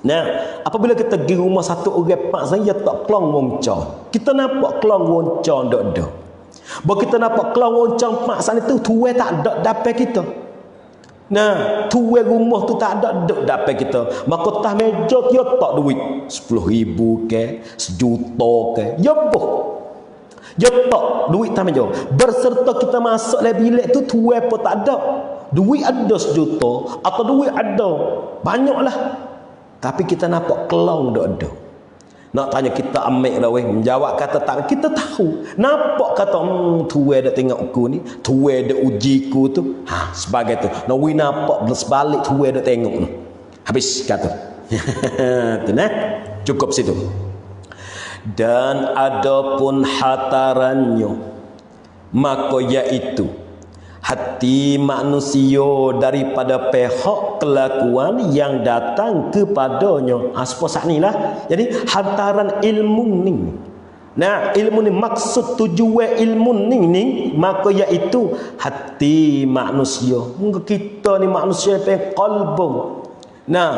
Nah, apabila kita pergi rumah satu orang pak saya tak kelong woncong. Kita nampak kelong woncong dok. Bahawa kita nampak kelong woncong pak sana tu tuai tak ada dapat kita. Nah, tuai rumah tu tak ada dapat kita. Maka tah meja dia tak duit 10,000 ke, 1 juta ke. Ya boh. Ya tak duit tah meja. Berserta kita masuk dalam bilik tu tuai pun tak ada. Duit ada 1 juta atau duit ada banyaklah. Tapi kita nampak kelong dok. Nak tanya kita ambil dah weh, menjawab kata tak, kita tahu. Nampak kata tuai dak tengok aku ni, tuai dak uji ku tu. Sebagai tu. Nak we nampak sebalik tuai dak tengok tu. Habis kata. Tu nah. Cukup situ. Dan adapun hatarannya maka iaitu hati manusia daripada pihak kelakuan yang datang kepadanya. Seperti ni lah. Jadi hantaran ilmu ni. Nah, ilmu ni maksud tujuan ilmu ni maka iaitu hati manusia. Kita ni manusia pe qalbu. Nah,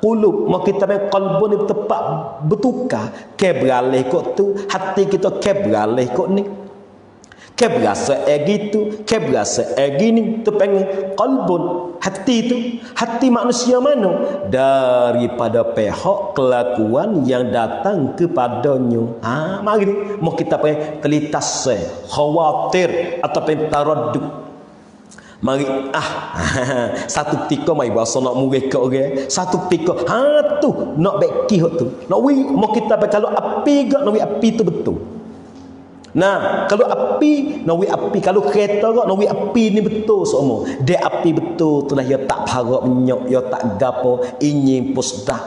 qulub mak kita pe qalbu ni tepat bertukar. Ke beralih kok tu, hati kita ke beralih kok ni. Ke berasa gitu, ke berasa gini, tu pengen qalbun, hati tu, hati manusia mana? Daripada pihak kelakuan yang datang kepadanya. Mari ni, mau kita pengen telitas, khawatir atau pengen taraddud. Mari satu ketika mai bahasa nak murih ke orang, satu ketika tu nak beki tu. Nak mau kita kalau api gak nak api tu betul. Nah, kalau api, nawi api. Kalau kereta kok, nawi api ni betul semua. Dia api betul tu lah, dia tak harap menyok, dia tak gapo, ingin pusdah.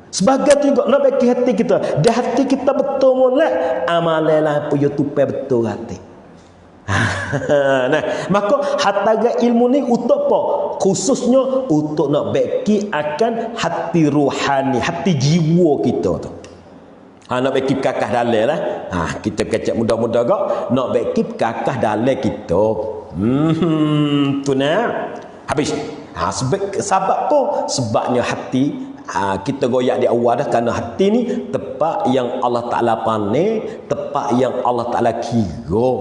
Sebagai tu juga nak bagi hati kita. Dia hati kita betul molek, amalah pun dia tupai betul hati. Nah, maka hataga ilmu ni untuk apa? Khususnya untuk nak bagi akan hati rohani, hati jiwa kita tu. Nak bagi kakah dalil lah. Kita kecek mudah-mudah kok. Nak bagi kakah dalil kita. Tu nah. Habis. Sebab apa? Sebabnya hati. Kita goyak di awal dah. Kerana hati ni tempat yang Allah Ta'ala pandai. Tempat yang Allah Ta'ala kira.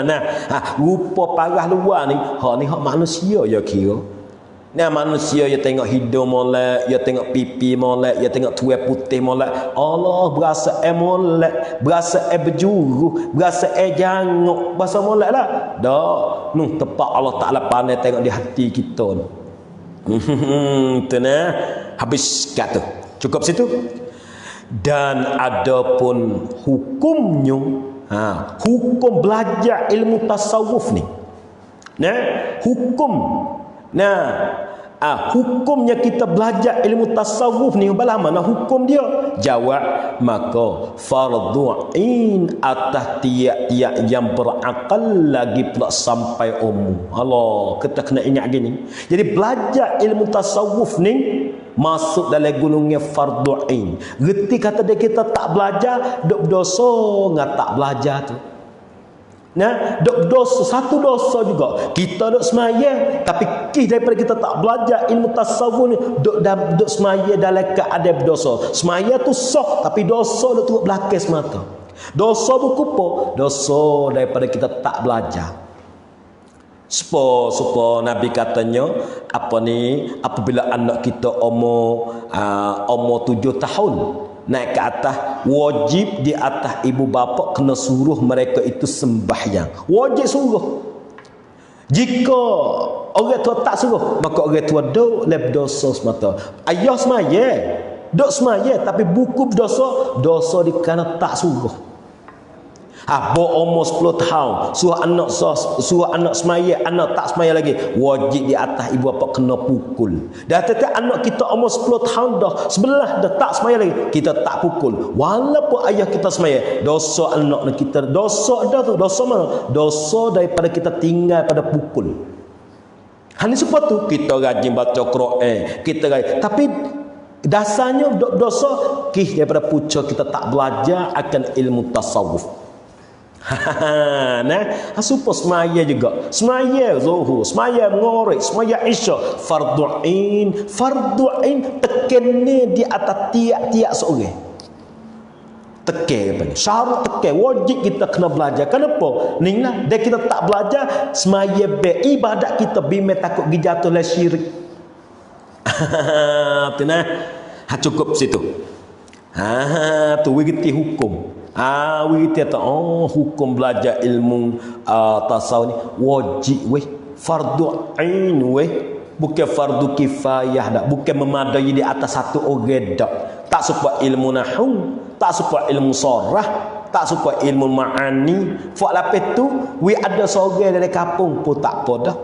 Nah. Rupa parah luar ni. Ni hak manusia ya kira. Nah, manusia dia tengok hidung molek, dia tengok pipi molek, dia tengok tuai putih molek. Allah berasa molek, berasa berjuru, berasa janguk, berasa molek lah. Dah, tepat Allah Ta'ala pandai tengok di hati kita ni. Tu nah, habis kata. Cukup situ. Dan adapun hukumnya, hukum belajar ilmu tasawuf ni. Nah, hukum. Hukumnya kita belajar ilmu tasawuf ni belah mana hukum dia? Jawab, maka fardhu ain atas tiap-tiap yang berakal lagi pula sampai umum. Allah, kita kena ingat gini. Jadi belajar ilmu tasawuf ni masuk dalam golongan fardhu ain. Reti kata dia kita tak belajar, dok dosa ngah tak belajar tu. Nah, dok dosa, satu dosa juga. Kita dok semaya, tapi daripada kita tak belajar ilmu tasawuf ni, dok semaya dalam keadaan berdosa. Semaya tu sah, tapi dosa dok turut belakang semata. Dosa buku apa? Dosa daripada kita tak belajar. Supaya Nabi katanya apabila anak kita umur 7 tahun naik ke atas, wajib di atas ibu bapa kena suruh mereka itu sembahyang. Wajib suruh. Jika Orang tua tak suruh, maka orang tua duk lep dosa semata. Ayah semaya, duk semaya, tapi buku dosa di kerana tak suruh. Bo umur 10 tahun, suruh anak semaya, anak tak semaya lagi, wajib di atas ibu bapa kena pukul. Dah tetap anak kita umur 10 tahun dah, sebelah dah tak semaya lagi, kita tak pukul. Walaupun ayah kita semaya, dosa anak kita, dosa dah tu, dosa mana? Dosa daripada kita tinggal pada pukul. Hanya sebab tu kita rajin baca Quran, kita rajin. Tapi dasarnya dosa daripada pucuk kita tak belajar akan ilmu tasawuf. Nah, supaya semaya juga, semaya zuhur, semaya ngorek, semaya isya, fardu ain tekennya di atas tiap-tiap seorang. Tekan apa ni? Syarat tekan, wajib kita kena belajar. Kenapa? Ninglah dia kita tak belajar semaya be ibadat kita bime takut jatuh le syirik. Tenah. Cukup situ. Tu wigiti hukum. Wigiti hukum belajar ilmu tasawuf ni wajib weh, fardu ain weh, bukan fardu kifayah dak, bukan memadai di atas satu orang dak. Tak supaya ilmu nahwu, tak supaya ilmu sarah, tak supaya ilmu ma'ani. Fak lapis tu we ada seorang dari kampung pun tak apa dah.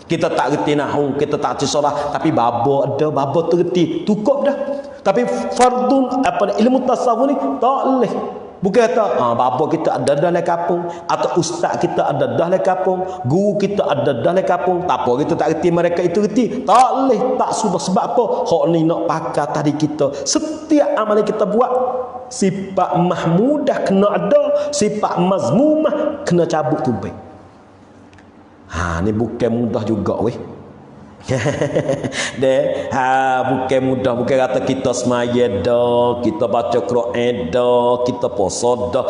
Kita tak reti nahwu, kita tak reti sarah, tapi babo ada, babo tu reti, cukup dah. Tapi fardu ilmu tasawuf ni tak boleh. Bukan kata babo kita ada dalam kampung, atau ustaz kita ada dalam kampung, guru kita ada dalam kampung, tak apa kita tak reti, mereka itu reti. Tak boleh, tak sudah. Sebab apa? Hak ni nak pakai tadi kita. Setiap amal yang kita buat, sifat mahmudah kena ada, sifat mazmumah kena cabut tu baik. Ni bukan mudah juga weh. Bukan mudah, bukan kata kita semaya dah, kita baca Quran dah, kita puasa dah.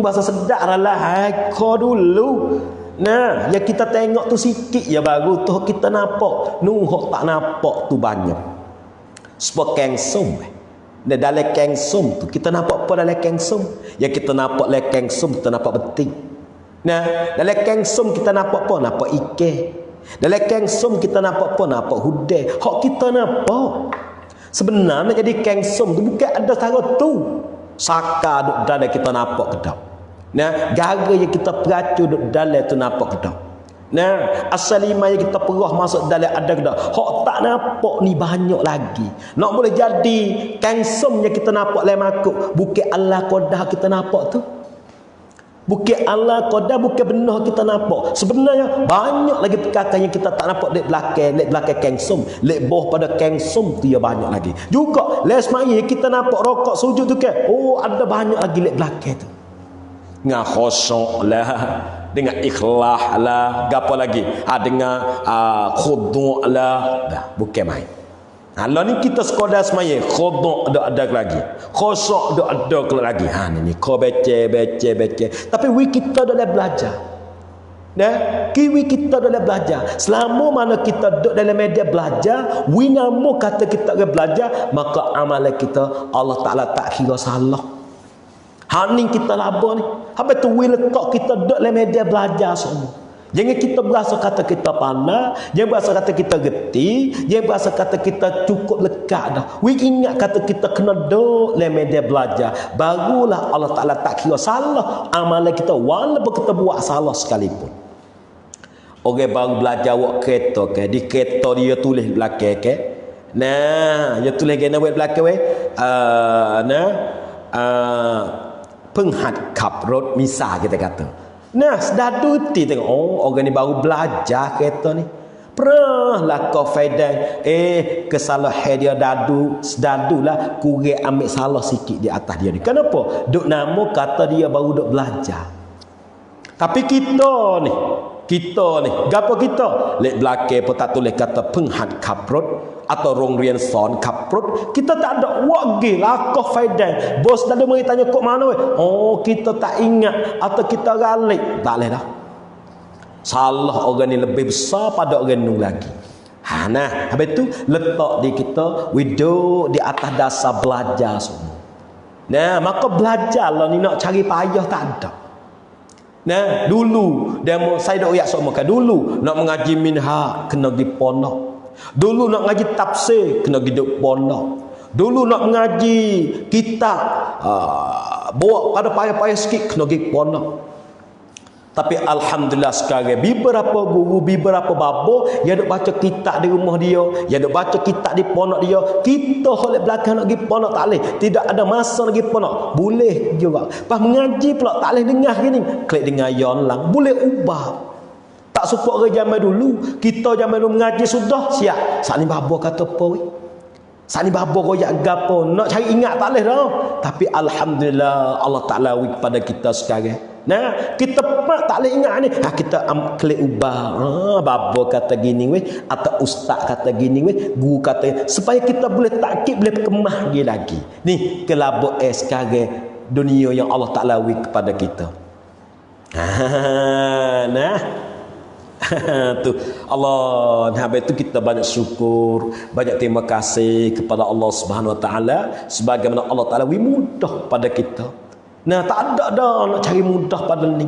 Bahasa sedap lah kau dulu. Nah, yang kita tengok tu sikit ya baru tu kita nampak. Hok tak nampak tu banyak. Sebab kengsum. Dalam kengsum tu kita nampak apa dalam kengsum? Ya kita nampak dalam kengsum kita nampak beting. Nah, dalam kengsum kita nampak apa? Nampak ikan. Dalam kengsum kita nampak apa? Nampak hudai. Hak kita nampak. Sebenarnya jadi kengsum tu bukan ada cara tu. Saka duk dalam kita nampak ke tak? Nah, gara yang kita peracu duk dalam tu nampak ke tak? Nah, asal lima yang kita perah masuk dalam ada ke tak? Hak tak nampak ni banyak lagi. Nak boleh jadi kengsum yang kita nampak dalam makuk, bukan Allah qadah kita nampak tu. Bukan Allah qadar, bukan benar kita nampak. Sebenarnya banyak lagi perkara yang kita tak nampak di belakang kengsum. Lek bawah pada kengsum tu ya banyak lagi. Juga les maya kita nampak rokok sujud tu kan. Ada banyak lagi lek belakang tu. Dengan khusyuk lah, dengan ikhlas lah, gapo lagi? Dengan khudu' lah. Dah, bukan main. Kalau ni kita sekadar semaya, khudu' ada lagi, khusyuk ada lagi. Ni kau baca. Tapi kita dah belajar. Kiwi kita dah belajar. Selama mana kita duduk dalam media belajar, winamu kata kita belajar, maka amalan kita Allah Ta'ala tak kira salah. Ni kita labah ni. Habis tu letak kita duduk dalam media belajar semua. Jangan kita berasa kata kita pandai, jangan berasa kata kita geti, jangan berasa kata kita cukup lekat dah. Ingat kata kita kena duduk dalam media belajar. Barulah Allah Ta'ala tak kira salah amalan kita, walaupun kita buat salah sekalipun. Orang baru belajar buat kereta ke, di kereta dia tulis belakang ke. Nah, dia tulis gana buat belakang penghadap road misal kita kata. Nah, sudah duti tengok. Orang ni baru belajar kereta ni. Pernah lah kau faedah. Kesalahan dia sedadulah kurang ambil salah sikit di atas dia ni. Kenapa? Duk nama kata dia baru duk belajar. Tapi kita ni, gapo kita? Lek belakang pun tak tulis kata penghad kaprot atau rong rian son kaprot. Kita tak ada wagi lakah faedah. Bos dah ada mari tanya kok mana weh? Kita tak ingat atau kita galik. Tak boleh dah. Salah orang ni lebih besar pada orang nu lagi. Nah, habis tu letak di kita duduk di atas dasar belajar semua. Nah, maka belajarlah ni nak cari payah tak ada. Nah, dulu demo saya dak uyak sok makan dulu nak mengaji minha kena pergi pondok. Dulu nak mengaji tafsir kena pergi duk pondok. Dulu nak mengaji kitab bawa pada payah-payah sikit kena pergi pondok. Tapi alhamdulillah sekarang beberapa guru, beberapa babo yang duk baca kitab di rumah dia, yang duk baca kitab di pondok dia, kita oleh belakang nak pergi pondok tak boleh. Tidak ada masa nak pergi pondok. Boleh juga. Pas mengaji pula tak boleh dengar gini. Klik dengar yang lang. Boleh ubah. Tak support orang zaman dulu. Kita zaman dulu mengaji sudah siap. Saat ni babo kata apa weh? Saat ni babo royak gapo? Nak cari ingat tak boleh dah. Tapi alhamdulillah Allah Taala wi kepada kita sekarang. Nah, kita tak boleh ingat ni. Kita klik ubah. Babo kata gini weh, atau ustaz kata gini weh, guru kata, supaya kita boleh takkid, boleh kemah lagi. Ni kelabuk sekarang dunia yang Allah Taala wi kepada kita. Nah. Tu Allah, habis tu kita banyak syukur, banyak terima kasih kepada Allah Subhanahu Wa Taala sebagaimana Allah Taala wi mudah pada kita. Nah, tak ada dah nak cari mudah pada ni.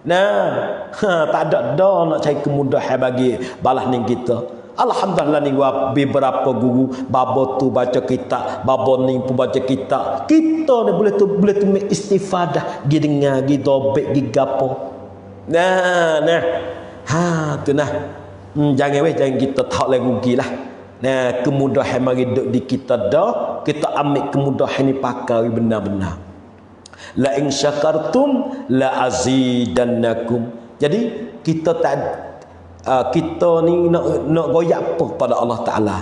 Nah, tak ada dah nak cari kemudahan bagi balas ni kita. Alhamdulillah ni beberapa guru babo tu baca kitab, babo ni pun baca kitab. Kita ni boleh tu istifadah, gi dengar, gi dobek, gi gapo. Nah. Tu nah. Jangan kita tak lagi rugilah. Nah, kemudahan mari duk di kita dah, kita ambil kemudahan ni pakai benar-benar. La in syakartum la azidannakum. Jadi kita kita ni nak goyak apa pada Allah Taala.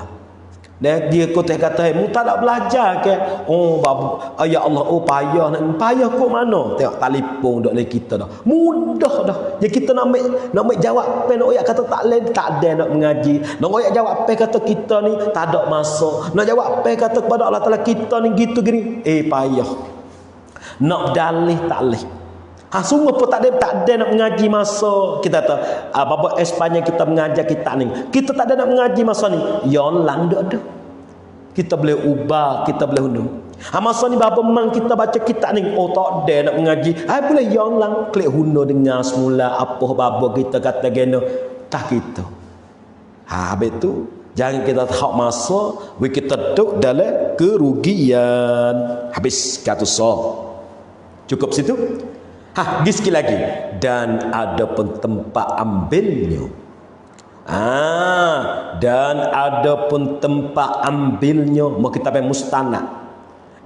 Dia kata mu tak nak belajar ke? Oh babu, ya Allah, oh payah kok mana? Tengok telefon dok le kita dah. Mudah dah. Jadi kita nak ambil jawab pen nak kata tak ada nak mengaji. Nak oyak jawab pen kata kita ni tak ada masa. Nak jawab pen kata kepada Allah Taala kita ni gitu gini. Payah. Nak dalih tak leh. Semua pun tak ada nak mengaji masa kita tahu apa Espanya kita mengajar kita ni. Kita tak ada nak mengaji masa ni. Yang lang ada. Kita boleh ubah, kita boleh hundur. Masa ni bapa memang kita baca kitab ni, oh tak ada nak mengaji. Boleh yang lang klik hundur dengar semula apa bapa kita kata geno tak kita. Habis tu jangan kita tak masa kita duduk dalam kerugian. Habis kata cukup situ. Sikit lagi. Dan ada pun tempat ambilnya. Dan ada pun tempat ambilnya. Mau kita pakai mustanad.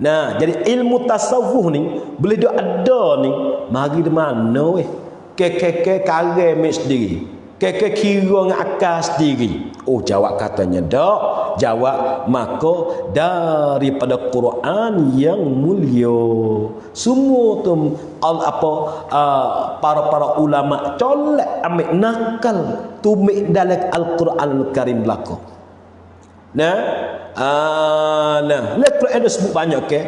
Nah, jadi ilmu tasawuf ni boleh ada ni. Mari di mana weh? Kare mek sendiri. Kira dengan akal sendiri. Oh, jawab katanya dak. Jawab maka daripada Quran yang mulia. Semua tu para ulama colek ambil nakal tumik dalam Al-Quran Al-Karim belaka. Nah, Al-Quran ada sebut banyak ke?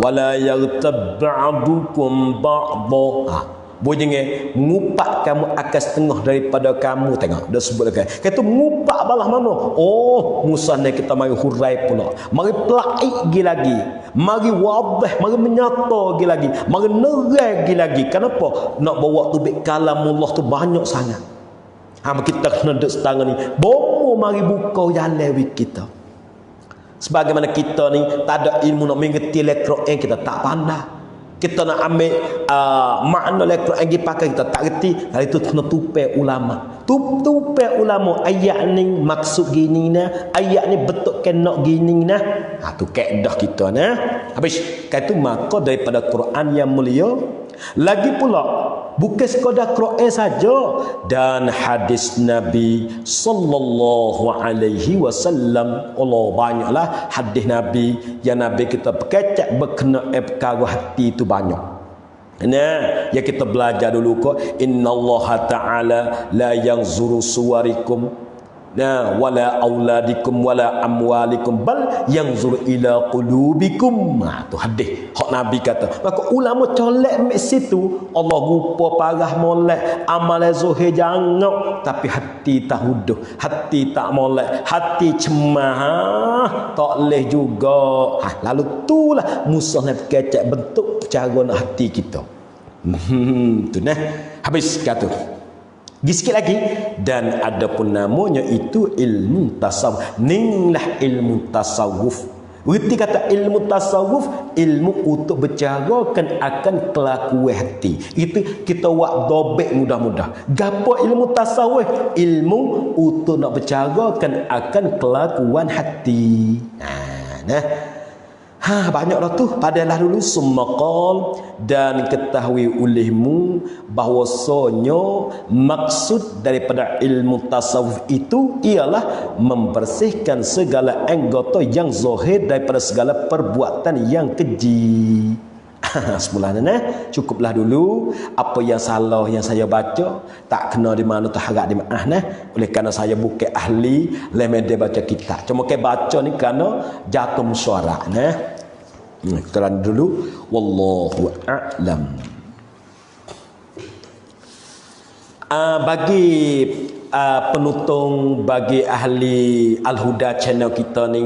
Wala yaghtab ba'dukum ba'dha. Jangan ngupak kamu akan setengah daripada kamu. Tengok dah sebut lagi. Kata ngupak balah mana? Oh, Musa ni kita mari hurai pula. Mari pelaik lagi. Mari wadah, mari menyata lagi. Mari nerai lagi. Kenapa? Nak bawa tu bik kalamullah tu banyak sangat. Kita kena duduk setengah ni. Bomo mari buka jalan kita. Sebagaimana kita ni tak ada ilmu nak mengerti Al-Quran, kita tak pandai. Kita nak ambil makna Al-Quran yang pakai kita tak reti. Hari itu kena tupai ulama. Tupai ulama ayat ni maksud gini nah, ayat ni betul kena gini nah. Tu kaedah kita nah. Habis kata maka daripada Quran yang mulia lagi pula bukan sekadar Quran saja dan hadis Nabi sallallahu alaihi wasallam. Allah banyaklah hadis Nabi yang Nabi kita berkecak berkena perkara hati itu banyak. Nah, ya kita belajar dulu kok innallaha ta'ala la yanzuru suwarikum wala auladikum wala amwalikum bal yanzur ila qulubikum. Tu hadis hak Nabi kata. Maka ulama colek mek situ Allah rupa parah molek amal zahir jangan tapi hati tak huduh, hati tak molek, hati cemah tak leh juga. Lalu itulah Musa nak kecek bentuk cara nak hati kita. Tu nah. Habis kata. Gi sikit lagi, dan ada pun namanya itu ilmu tasawuf. Ninglah ilmu tasawuf. Erti kata ilmu tasawuf, ilmu untuk bercarakan akan kelakuan hati. Itu kita buat dobek mudah-mudah. Gapo ilmu tasawuf? Ilmu untuk nak bercarakan akan kelakuan hati. Banyaklah tu. Padalah dulu summaqal, dan ketahui olehmu bahwasanya maksud daripada ilmu tasawuf itu ialah membersihkan segala anggota yang zahir daripada segala perbuatan yang keji. Semulanya cukuplah dulu apa yang salah yang saya baca, tak kena di mana tu harap dimaaf oleh kerana saya bukan ahli lemede baca kitab. Cuma ke baca ni kerana jatuh musyawarah Keran dulu, wallahu a'lam. Bagi penutung, bagi ahli Al-Huda channel kita ni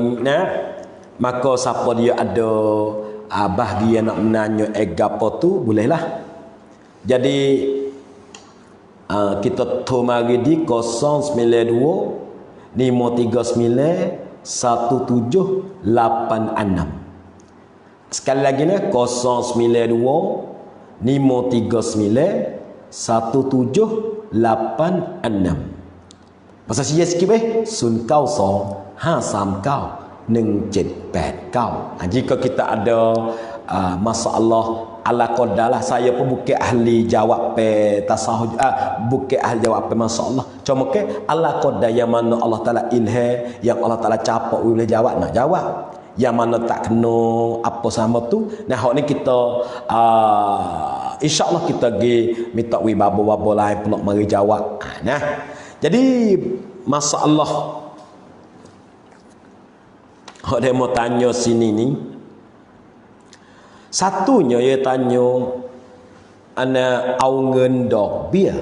maka siapa dia ada bahagian nak menanya gapo tu bolehlah. Jadi kita tu mari di 092 539 1786. Sekali lagi 092 539 1786. Pasal sia sikit sun kau song 539 178 jika kita ada masalah ala qadar lah. Saya pun bukan ahli jawab tasawuf, bukan ahli jawab masalah. Cuma ke ala qadar yang mana Allah Taala ilham, yang Allah Taala capak boleh jawab, nak jawab. Yang mana tak kena apa sama tu, nah hak ni kita insya-Allah kita pergi minta wi babo-babo lain pula mari jawab. Jadi masalah hak dia mau tanya sini ni, satunya dia tanya ana au ngen dok bia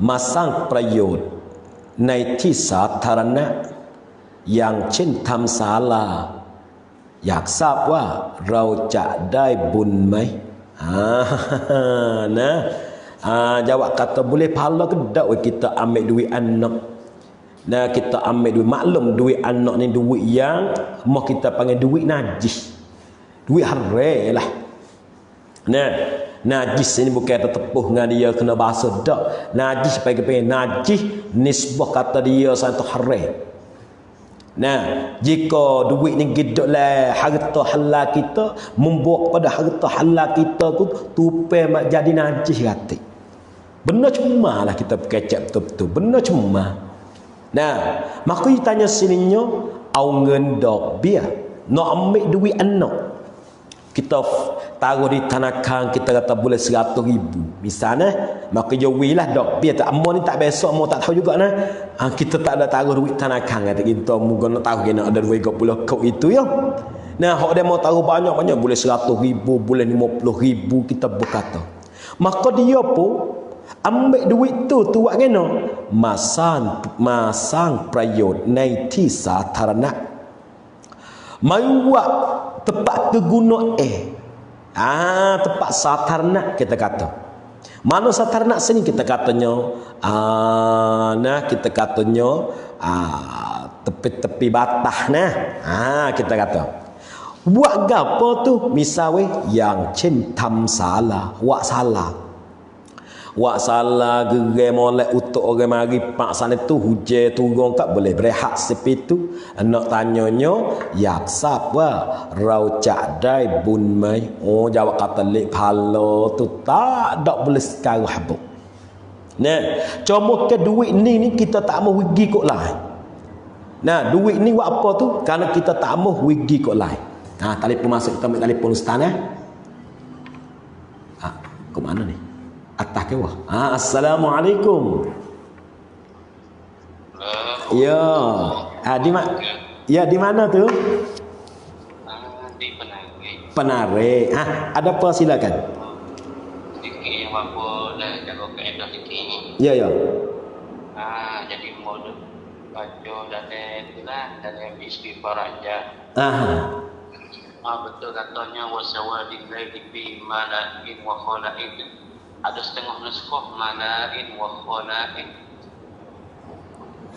masang prayotในที่สาธารณะอย่างเช่นทำศาลาอยากทราบว่าเราจะได้บุญไหมjawab kata boleh pahala ke tak kita ambil duit anak. Kita ambil duit, maklum duit anak ni duit yang mau kita panggil duit najis, duit haram lah. Najis ini bukan tertepuh dengan dia kena basuh tak. Najis panggil najis nisbah kata dia satu haram. Jika duit ni gidoklah harta halal kita, membawa pada harta halal kita tu tupai jadi najis hati. Benar cuma lah kita kecap betul-betul. Benar cuma. Maka dia tanya sininya, au ngendok biar nak ambil duit anak. Kita taruh di tanakan, kita kata boleh 100,000 misalnya, maka jawilah dok biar tak amon ni tak besok mau tak tahu juga kita tak ada taruh duit tanakan kata kita moga nak tahu kena ada duit 30 kau itu ya. Hak dia mau taruh banyak-banyak boleh 100,000, boleh 50,000 kita berkata. Maka dia pun ambil duit tu buat kena masang prayot ในที่สาธารณะ buat tempat terguna tempat satarnak kita kata. Mana satarnak sini kita katanya kita katanya tepi-tepi batah kita kata. Buat gapo tu misalnya yang chen tam salah, buat salah. Wak salah gerai molek untuk orang mari pak sana tu hujan turun tak boleh berehat sepi tu. Nak tanyanya yak sapa rau cak dai bun mai. Jawab kata lek pala tu tak boleh sekarang habuk. Cuma ke duit ni kita tak mau wigi kok lain. Duit ni buat apa tu? Kerana kita tak mau wigi kok lain. Telefon masuk, kita ambil telefon ustaz ke mana ni? Atas ke wah. Assalamualaikum. Ya. Di mana tu? Di Penare. Penare. Ada apa silakan. Sikit yang apa dah jaga keadaan sikit. Ya. Jadi mau baca dan itulah dan istighfar aja. Betul katanya wasawadil laili fi malain wa khala'in. Ada setengah nuskah malain wa khala'in.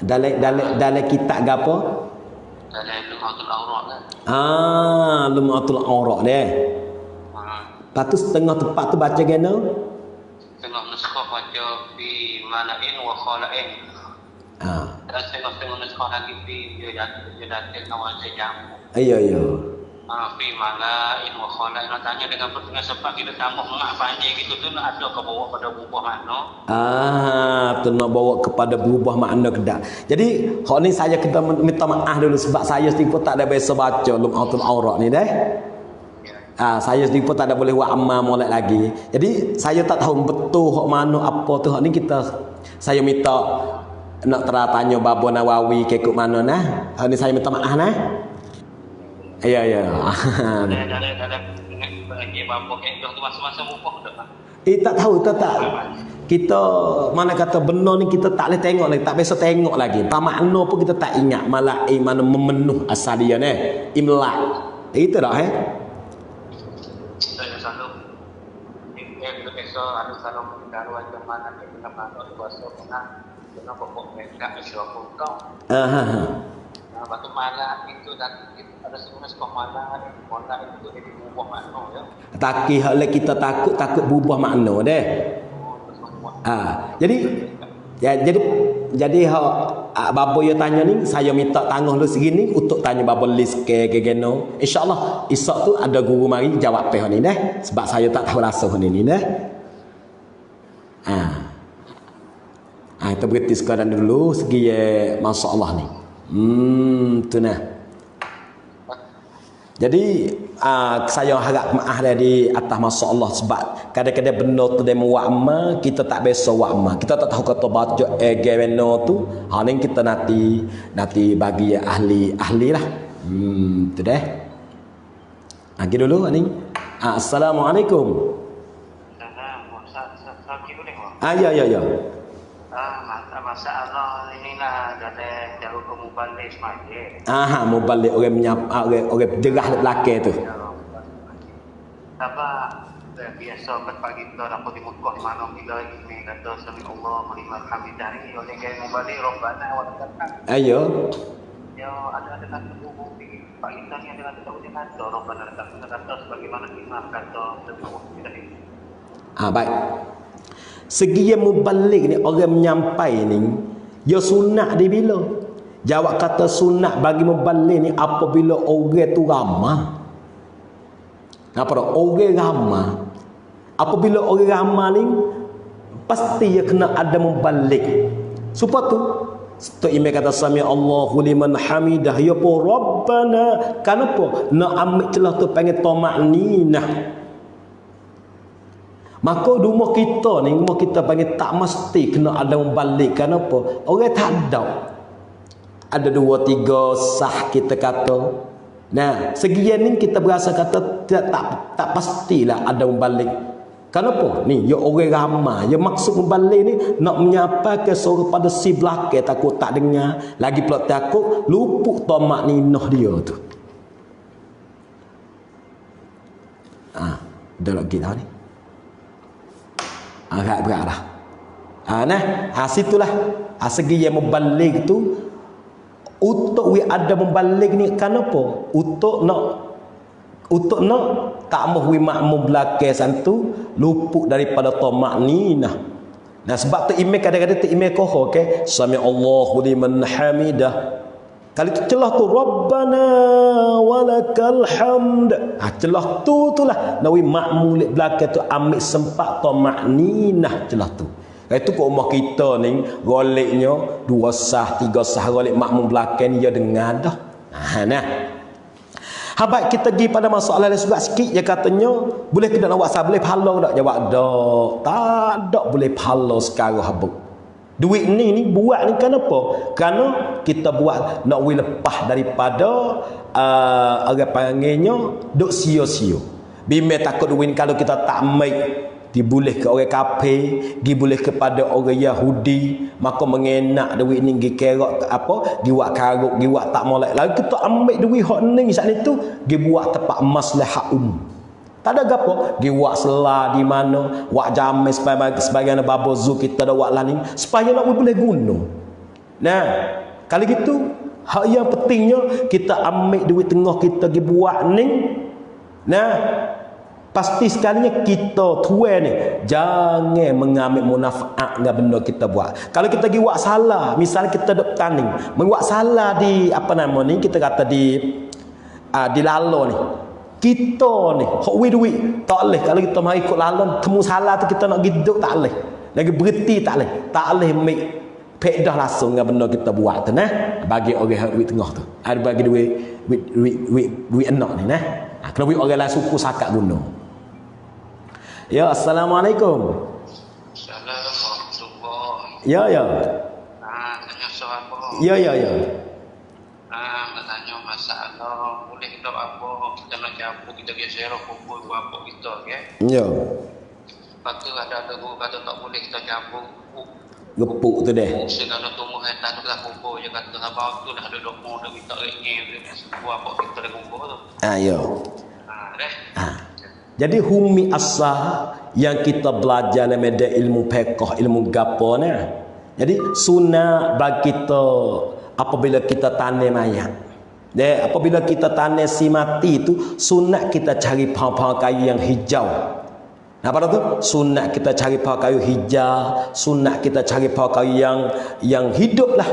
Dalam kitab gapo? Dalam Lumatul Awraq lah. Lumatul Awraq deh. Lepas tu setengah tempat tu baca gana? Setengah nuskah baca fi malain wa khala'in. Dan setengah nuskah lagi fi jadatil awal sejam. Iya. Fi malain wa khala'in. Nak tanya dengan pertengah sebab kita tambah mak panjang gitu tu nak ada ke bawa pada berubah makna. Tu nak bawa kepada berubah makna ke tak. Jadi hak ni saya kita minta maaf dulu sebab saya sendiri pun tak ada biasa baca Lumatul Awraq ni deh. Saya sendiri pun tak ada boleh buat amal molek lagi. Jadi saya tak tahu betul hak mana apa tu hak ni saya minta nak tanya Babo Nawawi ke ikut mana nah. Hak ni saya minta maaf nah. Ya. Dalam pengajian Babo ke itu masa-masa mufah dah. Tak tahu tak. Kita mana kata benar ni kita tak boleh tengok lagi, tak biasa tengok lagi. Makna pun kita tak ingat malah mana memenuh asal dia ni. Imla. Itu dah Saya selalu besok ada selalu karuan mana kita mana puasa kena pokok mereka isyaful kau. Batu malah itu dan ada sebenarnya sekolah malah itu jadi berubah makna ya. Taki hal kita takut berubah makna deh. Jadi Babo dia tanya ni saya minta tangguh lu segini untuk tanya Babo list ke geno. Insya-Allah esok tu ada guru mari jawab teh ni deh sebab saya tak tahu rasa ni deh. Kita berhenti sekarang dulu segi masya-Allah ni. Tu nah. Jadi saya harap maaf dari atas masya-Allah sebab kadang-kadang benda tu dia buat amal kita tak biasa buat amal. Kita tak tahu kata baca geno tu. Ni kita nanti bagi ahli lah. Tu dah. Lagi dulu ni. Assalamualaikum. Ya. Masalah inilah dari jauh ke mubalik semajik. Mubalik orang menyapa orang jerah di belakang tu. Apa biasa pagi kita dapat di Mekah mana bila ini kata sami Allah liman hamidah ni oleh gaya mubalik robbana wa lakal hamd. Ayo. Ya ada kata buku di pagi kita ni ada kata ujian kata robbana lakal kata sebagaimana imam kata semua kita ni. Baik. Segi yang mubalik ni orang menyampai ni ya sunat dia bila jawab kata sunat bagi mubalik ni apabila orang tu ramah. Apa dah orang ramah apabila orang ramah ni pasti dia kena ada mubalik supaya tu imam kata sami Allahu liman hamidah ya po rabbana kenapa nak ambil celah tu panggil tamakninah. Maka rumah kita panggil tak mesti kena ada membalik. Kenapa? Orang tak ada. Ada 2-3 sah kita kata. Nah, segian ni kita berasa kata tak pastilah ada membalik. Kenapa? Ni, ya orang ramai. Ya maksud membalik ni nak menyapa ke suara pada si belakang takut tak dengar. Lagi pula takut luput tamak ninah dia tu. Dah lagi dah ni. Agak berat dah. Situlah. Segi yang membalik tu untuk ada membalik ni kenapa? Untuk nak tak mahu makmum belakang santu luput daripada tamakninah. Nah sebab tu imam kadang-kadang tu imam koho ke sami Allahu liman hamidah. Kali tu celah tu Rabbana walakal hamd. Celah tu lah nawi makmum belakang tu ambil sempat tamakninah celah tu. Itu kau umah kita ni goleknya 2 sah 3 sah golek makmum belakang ni dia dengar dah. Habat kita pergi pada masalah lain juga sikit dia katanya boleh ke nak buat sah boleh pahala tak jawab dak. Tak ada boleh pahala sekarang habuk. Duit ni buat ni kenapa? Kerana kita buat nak lepas daripada orang panggilnya duk sia-sia. Bimbang takut duit ni kalau kita tak make diboleh ke orang kafir, diboleh kepada orang Yahudi, maka mengenak duit ni gi kerok apa, gi buat karuk, gi buat tak molek. Lalu kita ambil duit hak ni saat itu, gi buat tempat maslahah umum. Tak ada gapo, gi buat selah di mana, buat jamai sebagian babo zu kita dah buat lain supaya nak boleh guna. Nah, kalau gitu hak yang pentingnya kita ambil duit tengah kita gi buat ni. Nah, pasti sekalinya kita tuan ni jangan mengambil manfaat dengan benda kita buat. Kalau kita pergi buat salah, misal kita dok tanding, membuat salah di apa nama ni, kita kata di lalo ni. Kita ni hak duit tak boleh kalau kita mai ikut lalon temu salah tu kita nak giduk tak boleh. Lagi berhenti tak boleh. Tak boleh ambil faedah langsung dengan benda kita buat tu nah. Bagi orang duit tengah tu. Ada bagi duit enak ni nah. Kalau duit orang lain suku sakat guna. Ya, assalamualaikum. Assalamualaikum. Ya. Tanya soal apa? Ya. Bertanya masalah boleh kita apa kita nak campur kita geser kumpul apa kita ya. Ya. Lepas tu ada guru kata tak boleh kita campur gepuk tu deh. Segala tumbuh hetan tu lah kumpul je kata apa tu dah ada doktor dah kita ingin buat apa kita dah kumpul tu. Ya. Deh. Jadi humi asah yang kita belajar dalam media ilmu fiqh, ilmu gapo ni. Jadi sunat bagi kita apabila kita tanam mayat. Apabila kita tanam si mati itu sunat kita cari pohon-pohon kayu yang hijau. Nah, pada tu sunat kita cari pohon kayu hijau, sunat kita cari pohon kayu yang hidup lah.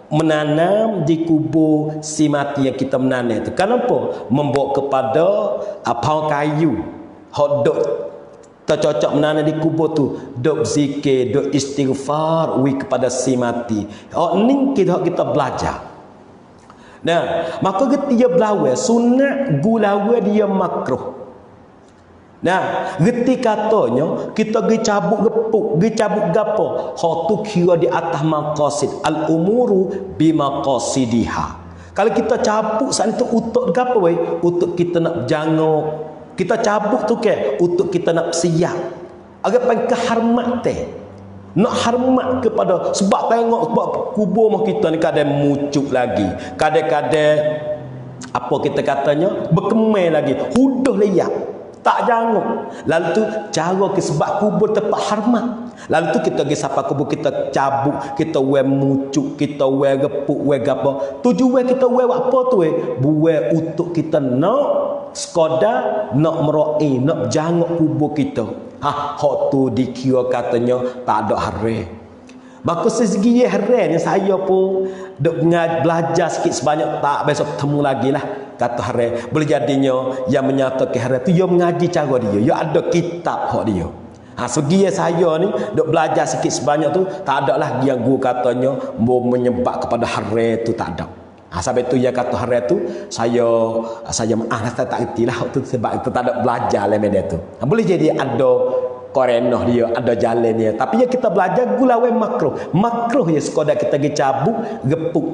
Menanam di kubur si mati yang kita menanam itu. Kenapa? Membawa kepada pohon kayu. Hok dok tercocok menanam di kubur tu, dok zikir, dok istighfar kepada si mati. Ni kita belajar. Nah, maka dia belawai sunat gulawai dia makruh. Nah, reti katanya kita pergi cabut gepuk, pergi cabut gapo? Hak tu kira di atas maqasid. Al-umuru bimaqasidiha. Kalau kita cabut saat itu untuk gapo weh? Untuk kita nak jangok. Kita cabut tu ke untuk kita nak siap. Agak paling kehormatan. Nak hormat kepada sebab tengok sebab kubur mak kita ni kadang mucuk lagi. Kadang-kadang apa kita katanya berkemai lagi. Huduh liat. Tak janguk. Lalu tu cara ke sebab kubur tempat hormat. Lalu tu kita pergi sampai kubur kita cabut, kita wear mucuk, kita wear gepuk, wear gapo. Tujuan kita wear apa tu buat untuk kita nak sekadar nak merai, nak janguk kubur kita. Hak tu dikira katanya tak ada hari. Maka segi hari ni saya pun duk belajar sikit sebanyak tak besok temu lagi lah. Kata hari boleh jadinya yang menyatakan hari tu dia mengaji cara dia, dia ada kitab hak dia. Segi saya ni duk belajar sikit sebanyak tu tak ada lah yang guru katanya mau menyebab kepada hari tu tak ada. Sampai tu dia kata hari tu saya maaf tak erti lah tu sebab itu tak ada belajar dalam media tu. Boleh jadi ada korenah dia, ada jalan dia. Tapi ya kita belajar gulawai makruh. Makruh ya sekadar kita pergi cabut, gepuk.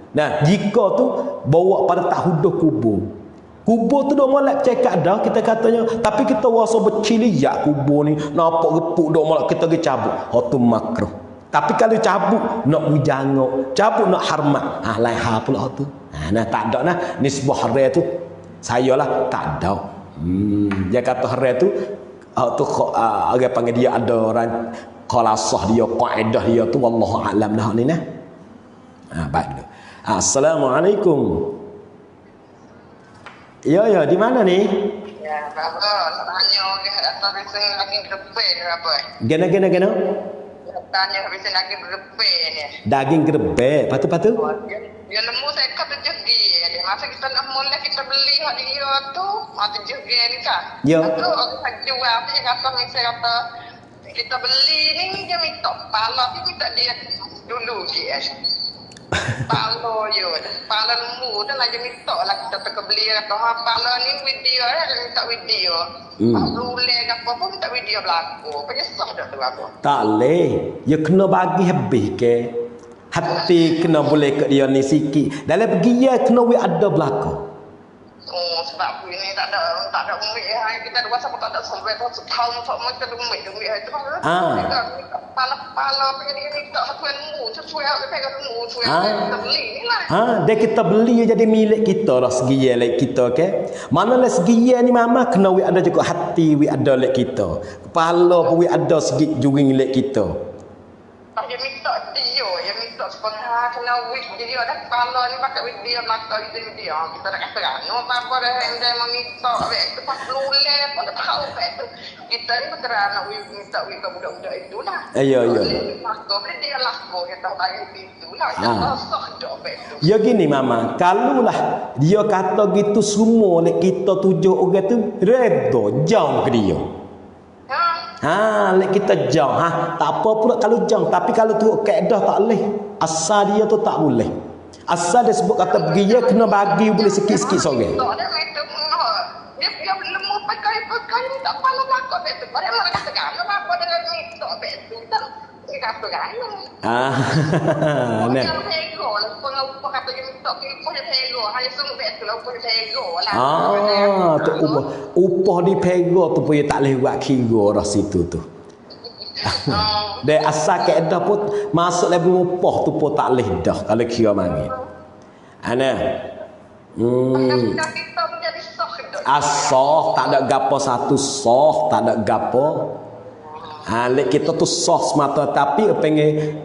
Nah, jika tu bawa pada tak huduh kubur. Kubur tu dah molek cekak dah kita katanya, tapi kita rasa berciliak kubur ni, nampak gepuk dah molek kita pergi cabut. Tu makruh. Tapi kalau cabut nak berjanguk, cabut nak hormat, lain hal pula tu. Nah tak ada nah nisbah hari tu. Saya lah tak ada. Dia kata hari tu tu orang panggil dia ada orang khalasah dia, kaedah dia tu wallahu alam dah ni nah. Baik. Assalamualaikum. Ya, di mana ni? Ya, bagus. Tanya atau bisa lagi grepe apa? Gena. Tanya bisa lagi grepe ni. Daging grepe, patu. Dia nemu saya kata jegi. Dia masa kita nak mula kita beli hak dia tu, mata jegi ni kan. Ya. Tu orang jual apa dia kata saya kata kita beli ni dia minta pala tu minta dia dulu dia. Pala yo, pala lembu dah lagi minta lah kita tak beli kata pala ni video dia minta video. Rule apa pun minta video berlaku. Penyesal dah tu aku. Tak leh. Ya kena bagi habis ke. Hati kena boleh ke dia ni sikit. Dalam pergi ya kena ada berlaku. Sebab ini tak ada tak ada umik kita dua sama tak ada sampai tahun tak macam umik itu pala ini tak tuan mu sesuai apa pegang mu kita beli lah dia kita beli jadi milik kita lah segi lek kita ke mana lah segi ni mama kena wi ada juga hati wi ada lek kita kepala pun wi ada segi juring lek kita dia minta dia minta sepengah kena wik jadi ada kepala ni pakai wik dia mata itu dia kita nak kata no apa dah dia meminta wik tu pas luleh pada tahu tu kita ni berkerana wik minta wik ke budak-budak itu lah ya maka dia lah dia tahu tanya itu lah dia sok dak tu ya gini mama kalulah dia kata gitu semua lek kita 7 orang tu redha jauh ke dia lek kita jauh tak apa pula kalau jauh tapi kalau tu kaedah tak boleh asal dia tu tak boleh asal dia sebut kata pergi dia kena bagi boleh sikit-sikit seorang dia belum pakai tak pala takut betul pada mana kata kan apa dengan itu betul tak kata kan nah tu upah di pega tu pun tak boleh buat kira dah situ tu. Dia asal kaedah pun masuk lagi upah tu pun tak boleh dah kalau kira mangit. Asah tak ada gapo satu soh tak ada gapo. Lek kita tu soh semata tapi pengen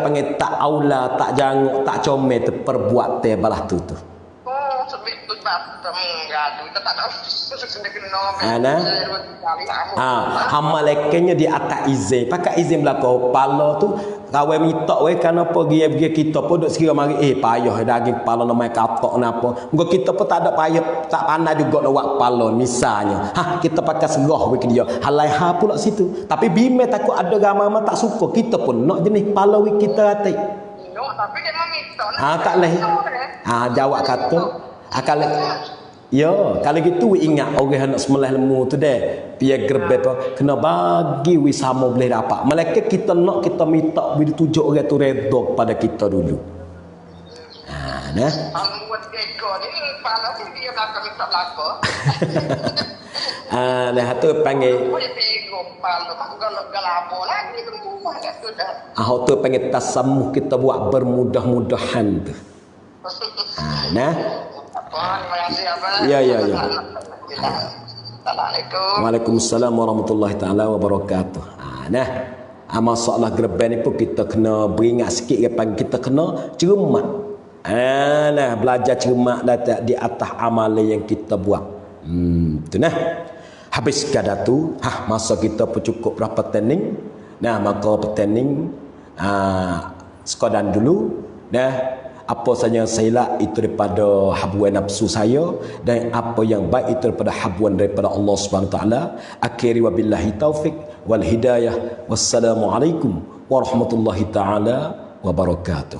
pengen tak aula tak janguk tak comel tu perbuat te balah tu malaikannya di atas izin pakai izin belaka pala tu kawan minta kerana pergi kita pun duk sekira mari payah daging kepala nak main katok napa muka kita pun tak ada payah tak pandai juga nak buat kepala misalnya kita pakai serah we dia halai pula situ tapi bime takut ada ramai tak suka kita pun nak jenis kepala we kita hati tapi dia meminta tak leh jawab kata kalau kalau gitu we ingat orang nak sembelih lembu tu deh dia gerbet kena bagi we sama boleh dapat malaikat kita nak kita minta we ditunjuk orang tu redha kepada kita dulu buat ekor ni pala tu dia belakang minta belakang tu panggil tu panggil tasamuh kita buat bermudah-mudahan tu ya Waalaikumsalam warahmatullahi taala wabarakatuh. Masalah gerban ni pun kita kena beringat sikit kita kena cermat. Belajar cermat di atas amalan yang kita buat. Tu habis kada tu masa kita pun cukup berapa training. Maka training sekodan dulu apa saja yang salah itu daripada habuan nafsu saya dan apa yang baik itu daripada habuan daripada Allah Subhanahu wa taala. Akhiri wabillahi taufik wal hidayah. Wassalamualaikum warahmatullahi taala wabarakatuh.